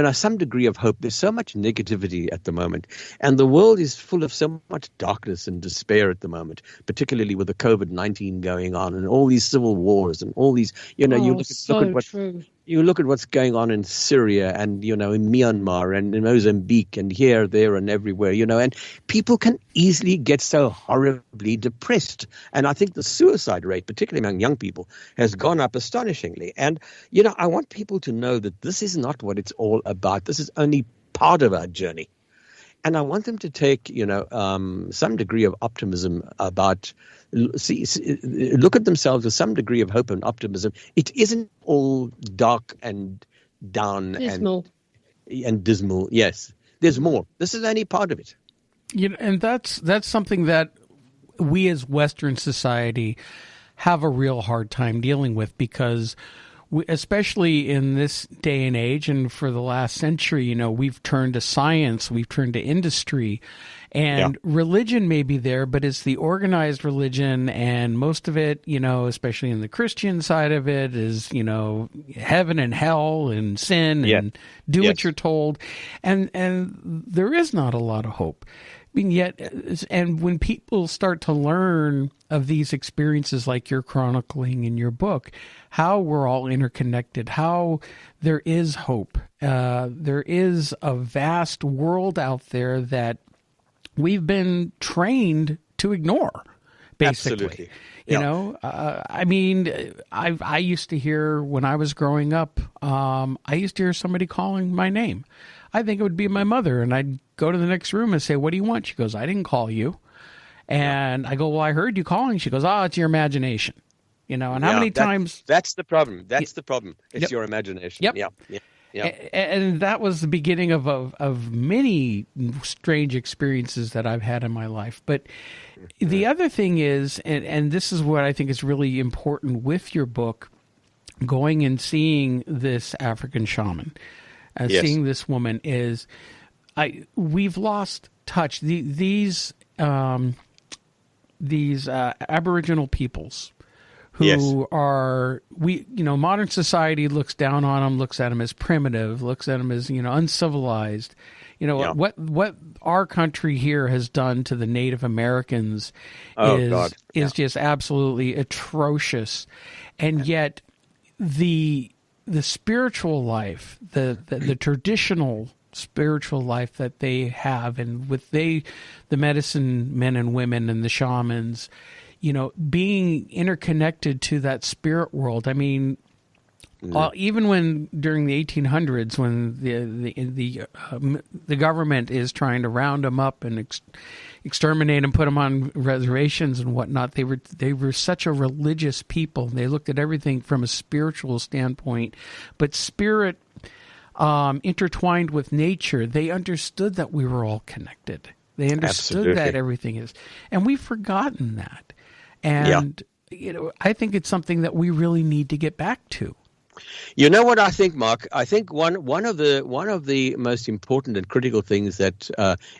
Speaker 8: some degree of hope. There's so much negativity at the moment, and the world is full of so much darkness and despair at the moment, particularly with the COVID-19 going on and all these civil wars and all these, you look at what's going on in Syria and, in Myanmar and in Mozambique and here, there and everywhere, and people can easily get so horribly depressed. And I think the suicide rate, particularly among young people, has gone up astonishingly. And, I want people to know that this is not what it's all about. This is only part of our journey. And I want them to take, some degree of optimism about, look at themselves with some degree of hope and optimism. It isn't all dark and down and dismal. Yes, there's more. This is only part of it.
Speaker 7: And that's something that we as Western society have a real hard time dealing with, because especially in this day and age, and for the last century, we've turned to science, we've turned to industry, and religion may be there, but it's the organized religion, and most of it, especially in the Christian side of it, is, heaven and hell and sin and do what you're told, and there is not a lot of hope. and when people start to learn of these experiences like you're chronicling in your book, how we're all interconnected, how there is hope, there is a vast world out there that we've been trained to ignore, basically.
Speaker 8: Absolutely.
Speaker 7: You know, I mean, I used to hear when I was growing up, I used to hear somebody calling my name. I think it would be my mother, and I'd go to the next room and say, "What do you want?" She goes, "I didn't call you." And I go, "Well, I heard you calling." She goes, "Oh, it's your imagination." You know, and how many times?
Speaker 8: That's the problem. That's the problem. It's your imagination.
Speaker 7: Yep.
Speaker 8: Yeah.
Speaker 7: And that was the beginning of many strange experiences that I've had in my life. But the other thing is, and this is what I think is really important with your book, going and seeing this African shaman, seeing this woman, is we've lost touch. These Aboriginal peoples, who are, modern society looks down on them, looks at them as primitive, looks at them as, uncivilized. What our country here has done to the Native Americans is just absolutely atrocious. And yet the spiritual life, the traditional spiritual life that they have, and with the medicine men and women and the shamans, being interconnected to that spirit world. I mean, even when during the 1800s, when the government is trying to round them up and exterminate them, put them on reservations and whatnot, they were such a religious people. They looked at everything from a spiritual standpoint, but spirit intertwined with nature. They understood that we were all connected. They understood that everything is, and we've forgotten that. And I think it's something that we really need to get back to.
Speaker 8: You know what I think, Mark? I think one of the most important and critical things that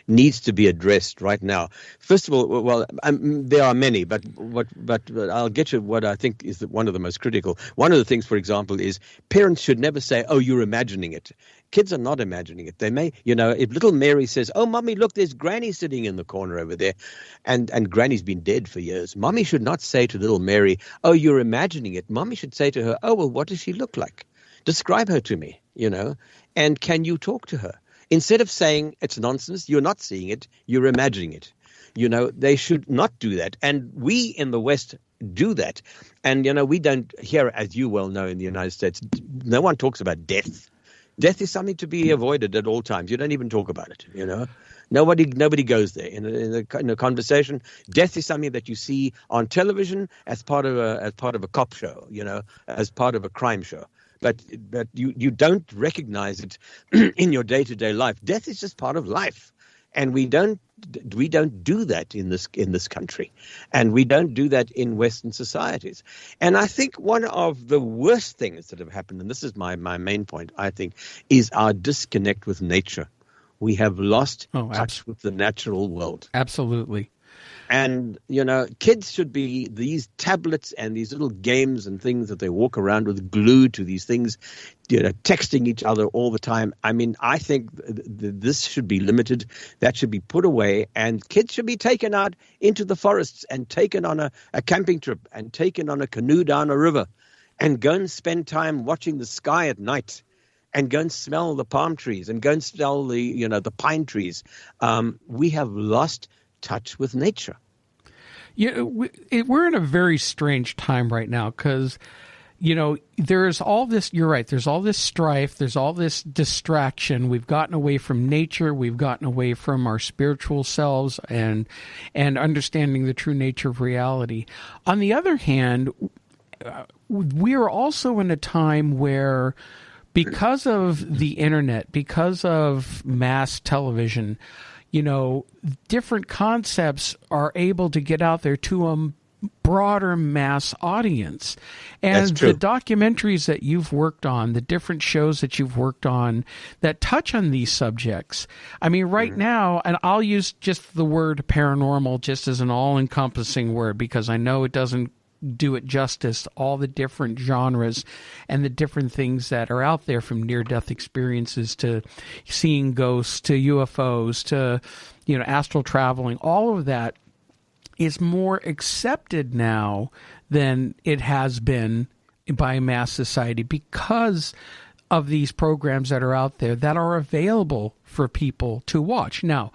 Speaker 8: needs to be addressed right now. First of all, there are many, but I'll get to what I think is one of the most critical. One of the things, for example, is parents should never say, "Oh, you're imagining it." Kids are not imagining it. They may, if little Mary says, "Oh, Mommy, look, there's Granny sitting in the corner over there," and Granny's been dead for years, Mommy should not say to little Mary, "Oh, you're imagining it." Mommy should say to her, "Oh, well, what does she look like? Describe her to me, and can you talk to her?" Instead of saying, "It's nonsense, you're not seeing it, you're imagining it." They should not do that. And we in the West do that. And, we don't, here, as you well know, in the United States, no one talks about death. Death is something to be avoided at all times. You don't even talk about it, Nobody goes there in a conversation. Death is something that you see on television as part of a cop show, as part of a crime show. But you don't recognize it in your day-to-day life. Death is just part of life, and we don't do that in this country, and we don't do that in Western societies. And I think one of the worst things that have happened, and this is my main point, I think, is our disconnect with nature. We have lost touch with the natural world.
Speaker 7: Absolutely.
Speaker 8: And, kids should be these tablets and these little games and things that they walk around with glued to these things, texting each other all the time. I mean, I think this should be limited. That should be put away. And kids should be taken out into the forests and taken on a camping trip and taken on a canoe down a river and go and spend time watching the sky at night and go and smell the palm trees and go and smell the pine trees. We have lost touch with nature.
Speaker 7: We're in a very strange time right now because, there's all this, you're right, there's all this strife, there's all this distraction. We've gotten away from nature, we've gotten away from our spiritual selves and understanding the true nature of reality. On the other hand, we are also in a time where, because of the internet, because of mass television, different concepts are able to get out there to a broader mass audience. And the documentaries that you've worked on, the different shows that you've worked on that touch on these subjects. I mean, right now, and I'll use just the word paranormal just as an all-encompassing word because I know it doesn't do it justice, all the different genres and the different things that are out there, from near-death experiences to seeing ghosts to UFOs to, astral traveling. All of that is more accepted now than it has been by mass society because of these programs that are out there that are available for people to watch. Now,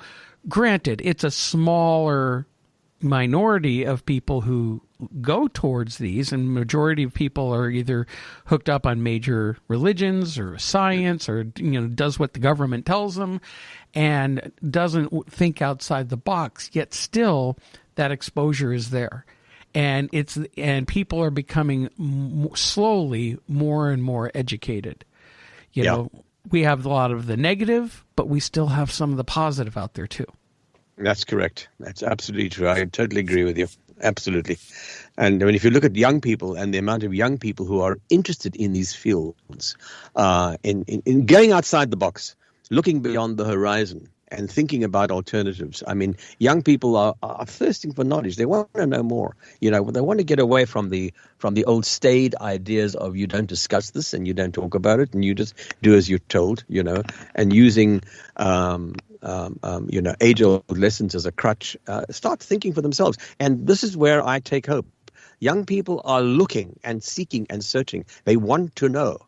Speaker 7: granted, it's a smaller minority of people who go towards these, and majority of people are either hooked up on major religions or science, or does what the government tells them and doesn't think outside the box. Yet still that exposure is there, and people are becoming slowly more and more educated. We have a lot of the negative, but we still have some of the positive out there too.
Speaker 8: That's correct. That's absolutely true. I totally agree with you. Absolutely. And I mean, if you look at young people and the amount of young people who are interested in these fields, in going outside the box, looking beyond the horizon and thinking about alternatives. I mean, young people are thirsting for knowledge. They want to know more. They want to get away from the old staid ideas of you don't discuss this and you don't talk about it and you just do as you're told, and using age-old lessons as a crutch. Start thinking for themselves. And this is where I take hope. Young people are looking and seeking and searching. They want to know.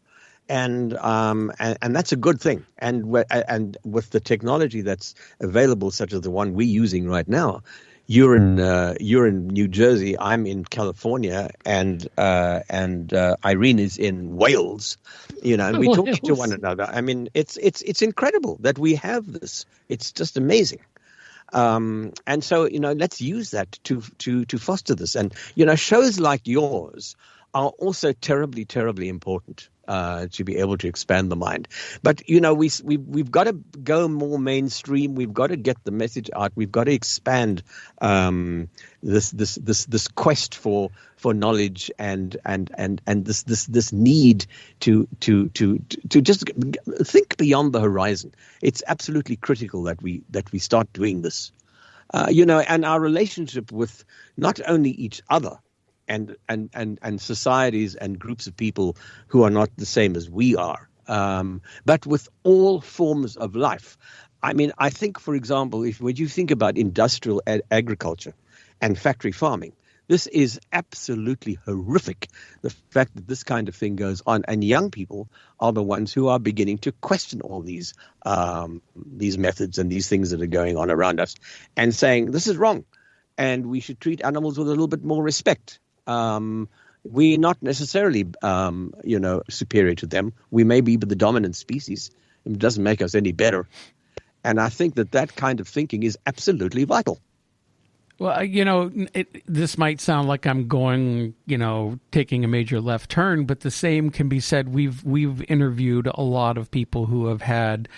Speaker 8: And that's a good thing. And with the technology that's available, such as the one we're using right now, you're in New Jersey, I'm in California, and Irene is in Wales. And we talk to one another. I mean, it's incredible that we have this. It's just amazing. And so let's use that to foster this. And shows like yours are also terribly, terribly important. To be able to expand the mind, but we've got to go more mainstream. We've got to get the message out. We've got to expand this quest for knowledge and this need to just think beyond the horizon. It's absolutely critical that we start doing this. And our relationship with not only each other. And societies and groups of people who are not the same as we are, but with all forms of life. I mean, I think, for example, when you think about industrial agriculture and factory farming, this is absolutely horrific, the fact that this kind of thing goes on. And young people are the ones who are beginning to question all these methods and these things that are going on around us and saying, this is wrong. And we should treat animals with a little bit more respect. We're not necessarily, superior to them. We may be the dominant species. It doesn't make us any better. And I think that kind of thinking is absolutely vital.
Speaker 7: Well, this might sound like I'm going, taking a major left turn, but the same can be said. We've interviewed a lot of people who have had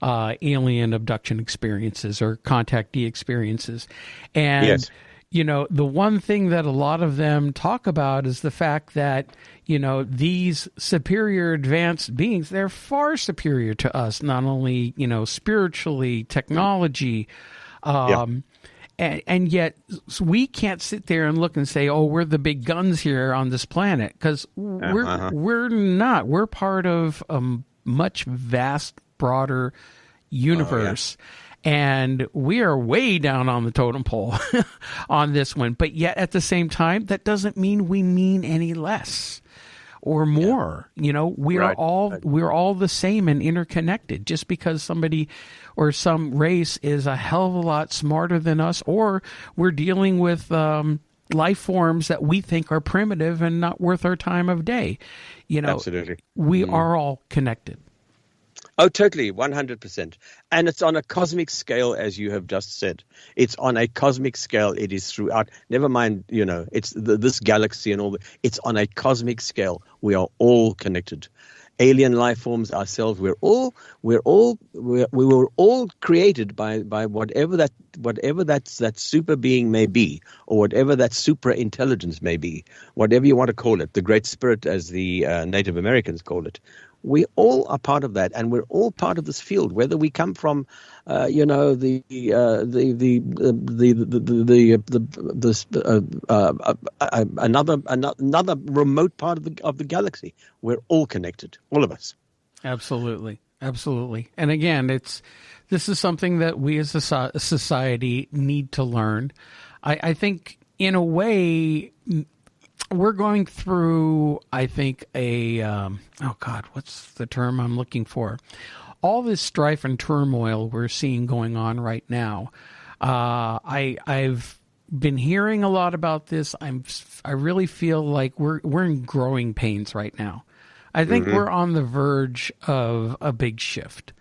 Speaker 7: alien abduction experiences or contactee experiences. And
Speaker 8: yes.
Speaker 7: The one thing that a lot of them talk about is the fact that, these superior advanced beings, they're far superior to us, not only, spiritually, technology, and yet we can't sit there and look and say, oh, we're the big guns here on this planet, because we're not. We're part of a much vast, broader universe. Oh, yeah. And we are way down on the totem pole on this one. But yet at the same time, that doesn't mean we mean any less or more. We're all the same and interconnected. Just because somebody or some race is a hell of a lot smarter than us, or we're dealing with life forms that we think are primitive and not worth our time of day.
Speaker 8: Absolutely.
Speaker 7: We are all connected.
Speaker 8: Oh, totally, 100%. And it's on a cosmic scale, as you have just said. It's on a cosmic scale. It is throughout. Never mind, it's this galaxy and all that. It's on a cosmic scale. We are all connected. Alien life forms, ourselves. We were all created by whatever that super being may be, or whatever that super intelligence may be, whatever you want to call it, the Great Spirit, as the Native Americans call it. We all are part of that, and we're all part of this field. Whether we come from, another remote part of the galaxy, we're all connected, all of us.
Speaker 7: Absolutely. And again, this is something that we as a society need to learn. I think, in a way, we're going through, I think, what's the term I'm looking for? All this strife and turmoil we're seeing going on right now. I've been hearing a lot about this. I really feel like we're in growing pains right now. I think we're on the verge of a big shift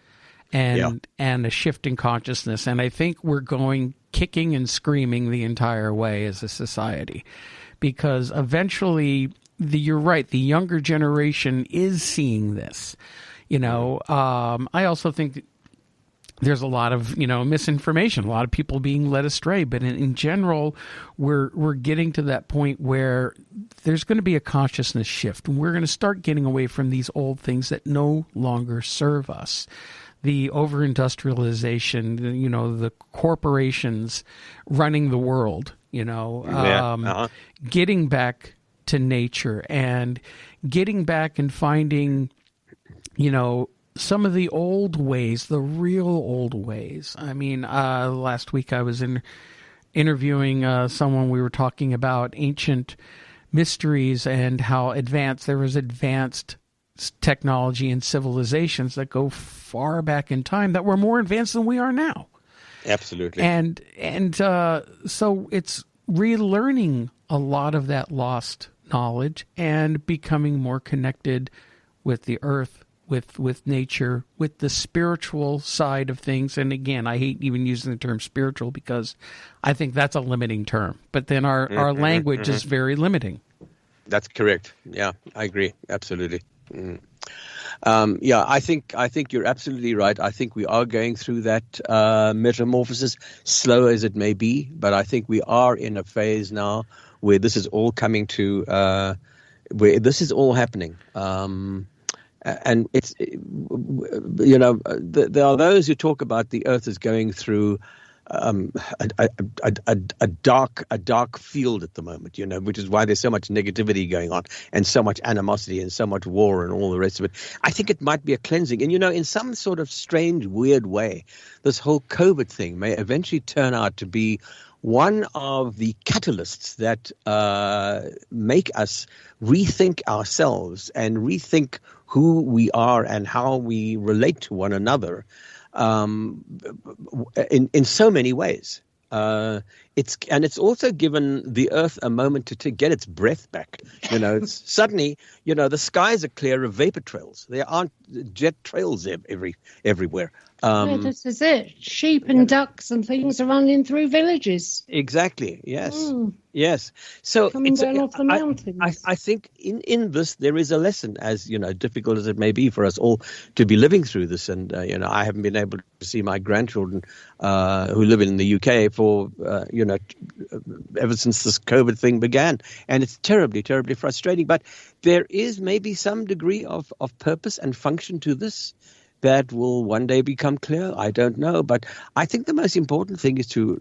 Speaker 7: and a shift in consciousness. And I think we're going kicking and screaming the entire way as a society, because eventually, you're right, the younger generation is seeing this. I also think there's a lot of, misinformation, a lot of people being led astray. But in general, we're getting to that point where there's going to be a consciousness shift. We're going to start getting away from these old things that no longer serve us. The over-industrialization, the corporations running the world, getting back to nature and getting back and finding, some of the old ways, the real old ways. I mean, last week I was interviewing someone. We were talking about ancient mysteries and how there was advanced technology and civilizations that go far back in time that were more advanced than we are now.
Speaker 8: Absolutely.
Speaker 7: And so it's relearning a lot of that lost knowledge and becoming more connected with the earth, with nature, with the spiritual side of things. And again, I hate even using the term spiritual because I think that's a limiting term. But then our language is very limiting.
Speaker 8: That's correct. Yeah, I agree. Absolutely. I think you're absolutely right. I think we are going through that metamorphosis, slow as it may be, but I think we are in a phase now where this is all coming to, where this is all happening. And it's, there are those who talk about the earth is going through a dark field at the moment, which is why there's so much negativity going on and so much animosity and so much war and all the rest of it. I think it might be a cleansing. And, in some sort of strange, weird way, this whole COVID thing may eventually turn out to be one of the catalysts that make us rethink ourselves and rethink who we are and how we relate to one another. In so many ways. It's also given the earth a moment to get its breath back. It's suddenly, the skies are clear of vapor trails. There aren't jet trails everywhere.
Speaker 6: This is it. Sheep and ducks and things are running through villages.
Speaker 8: Exactly. Yes. Yes. So
Speaker 6: coming down off the mountains.
Speaker 8: I think in this there is a lesson, as difficult as it may be for us all to be living through this. And I haven't been able to see my grandchildren who live in the UK for ever since this COVID thing began, and it's terribly, terribly frustrating. But there is maybe some degree of purpose and function to this that will one day become clear. I don't know, but I think the most important thing is to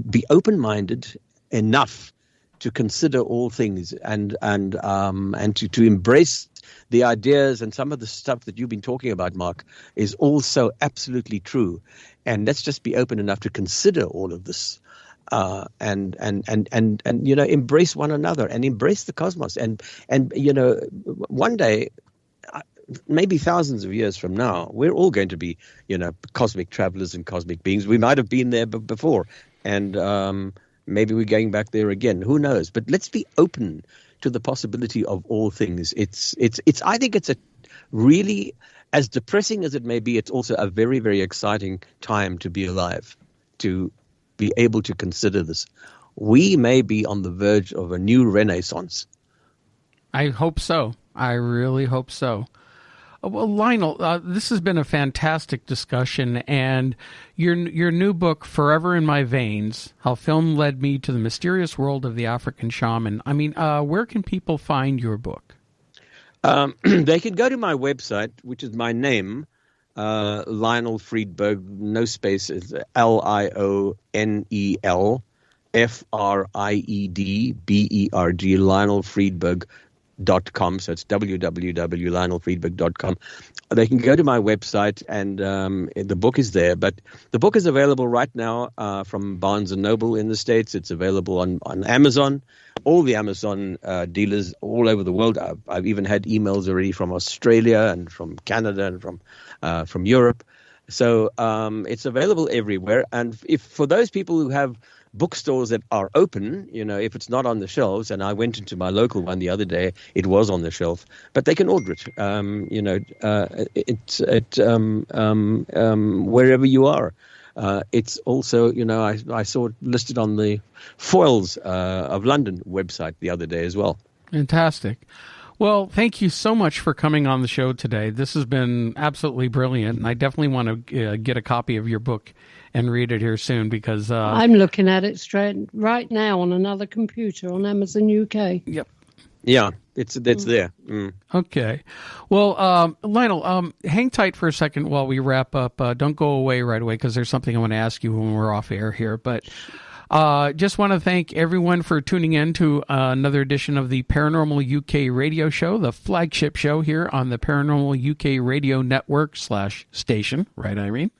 Speaker 8: be open-minded enough to consider all things and to embrace the ideas. And some of the stuff that you've been talking about, Mark, is also absolutely true. And let's just be open enough to consider all of this. And embrace one another and embrace the cosmos. And one day, maybe thousands of years from now, we're all going to be, cosmic travelers and cosmic beings. We might have been there before, and maybe we're going back there again. Who knows? But let's be open to the possibility of all things. I think it's a really, as depressing as it may be, it's also a very, very exciting time to be alive, to be able to consider this. We may be on the verge of a new renaissance.
Speaker 7: I hope so. I really hope so. Well, Lionel, this has been a fantastic discussion, and your new book, Forever in My Veins, How Film Led Me to the Mysterious World of the African Shaman. I mean, where can people find your book?
Speaker 8: They can go to my website, which is my name, Lionel Friedberg, no space, it's LionelFriedberg, LionelFriedberg.com. So it's www.lionelfriedberg.com. They can go to my website, and the book is there. But the book is available right now from Barnes & Noble in the States. It's available on Amazon, all the Amazon dealers all over the world. I've even had emails already from Australia and from Canada and from Europe. So it's available everywhere. And if for those people who have bookstores that are open, if it's not on the shelves, and I went into my local one the other day, it was on the shelf, but they can order it, it's at wherever you are. It's also, I saw it listed on the Foils of London website the other day as well.
Speaker 7: Fantastic. Well, thank you so much for coming on the show today. This has been absolutely brilliant, and I definitely want to get a copy of your book and read it here soon, because
Speaker 6: I'm looking at it right now on another computer on Amazon UK.
Speaker 7: Yep.
Speaker 8: Yeah, it's there. Mm.
Speaker 7: Okay. Well, Lionel, hang tight for a second while we wrap up. Don't go away right away, because there's something I want to ask you when we're off air here. But just want to thank everyone for tuning in to another edition of the Paranormal UK radio show, the flagship show here on the Paranormal UK radio network /station. Right, Irene?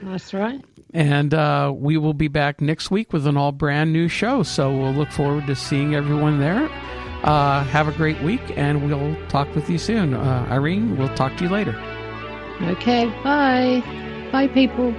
Speaker 6: That's right.
Speaker 7: And we will be back next week with an all brand new show. So we'll look forward to seeing everyone there. Have a great week, and we'll talk with you soon. Irene, we'll talk to you later.
Speaker 6: Okay, bye. Bye, people.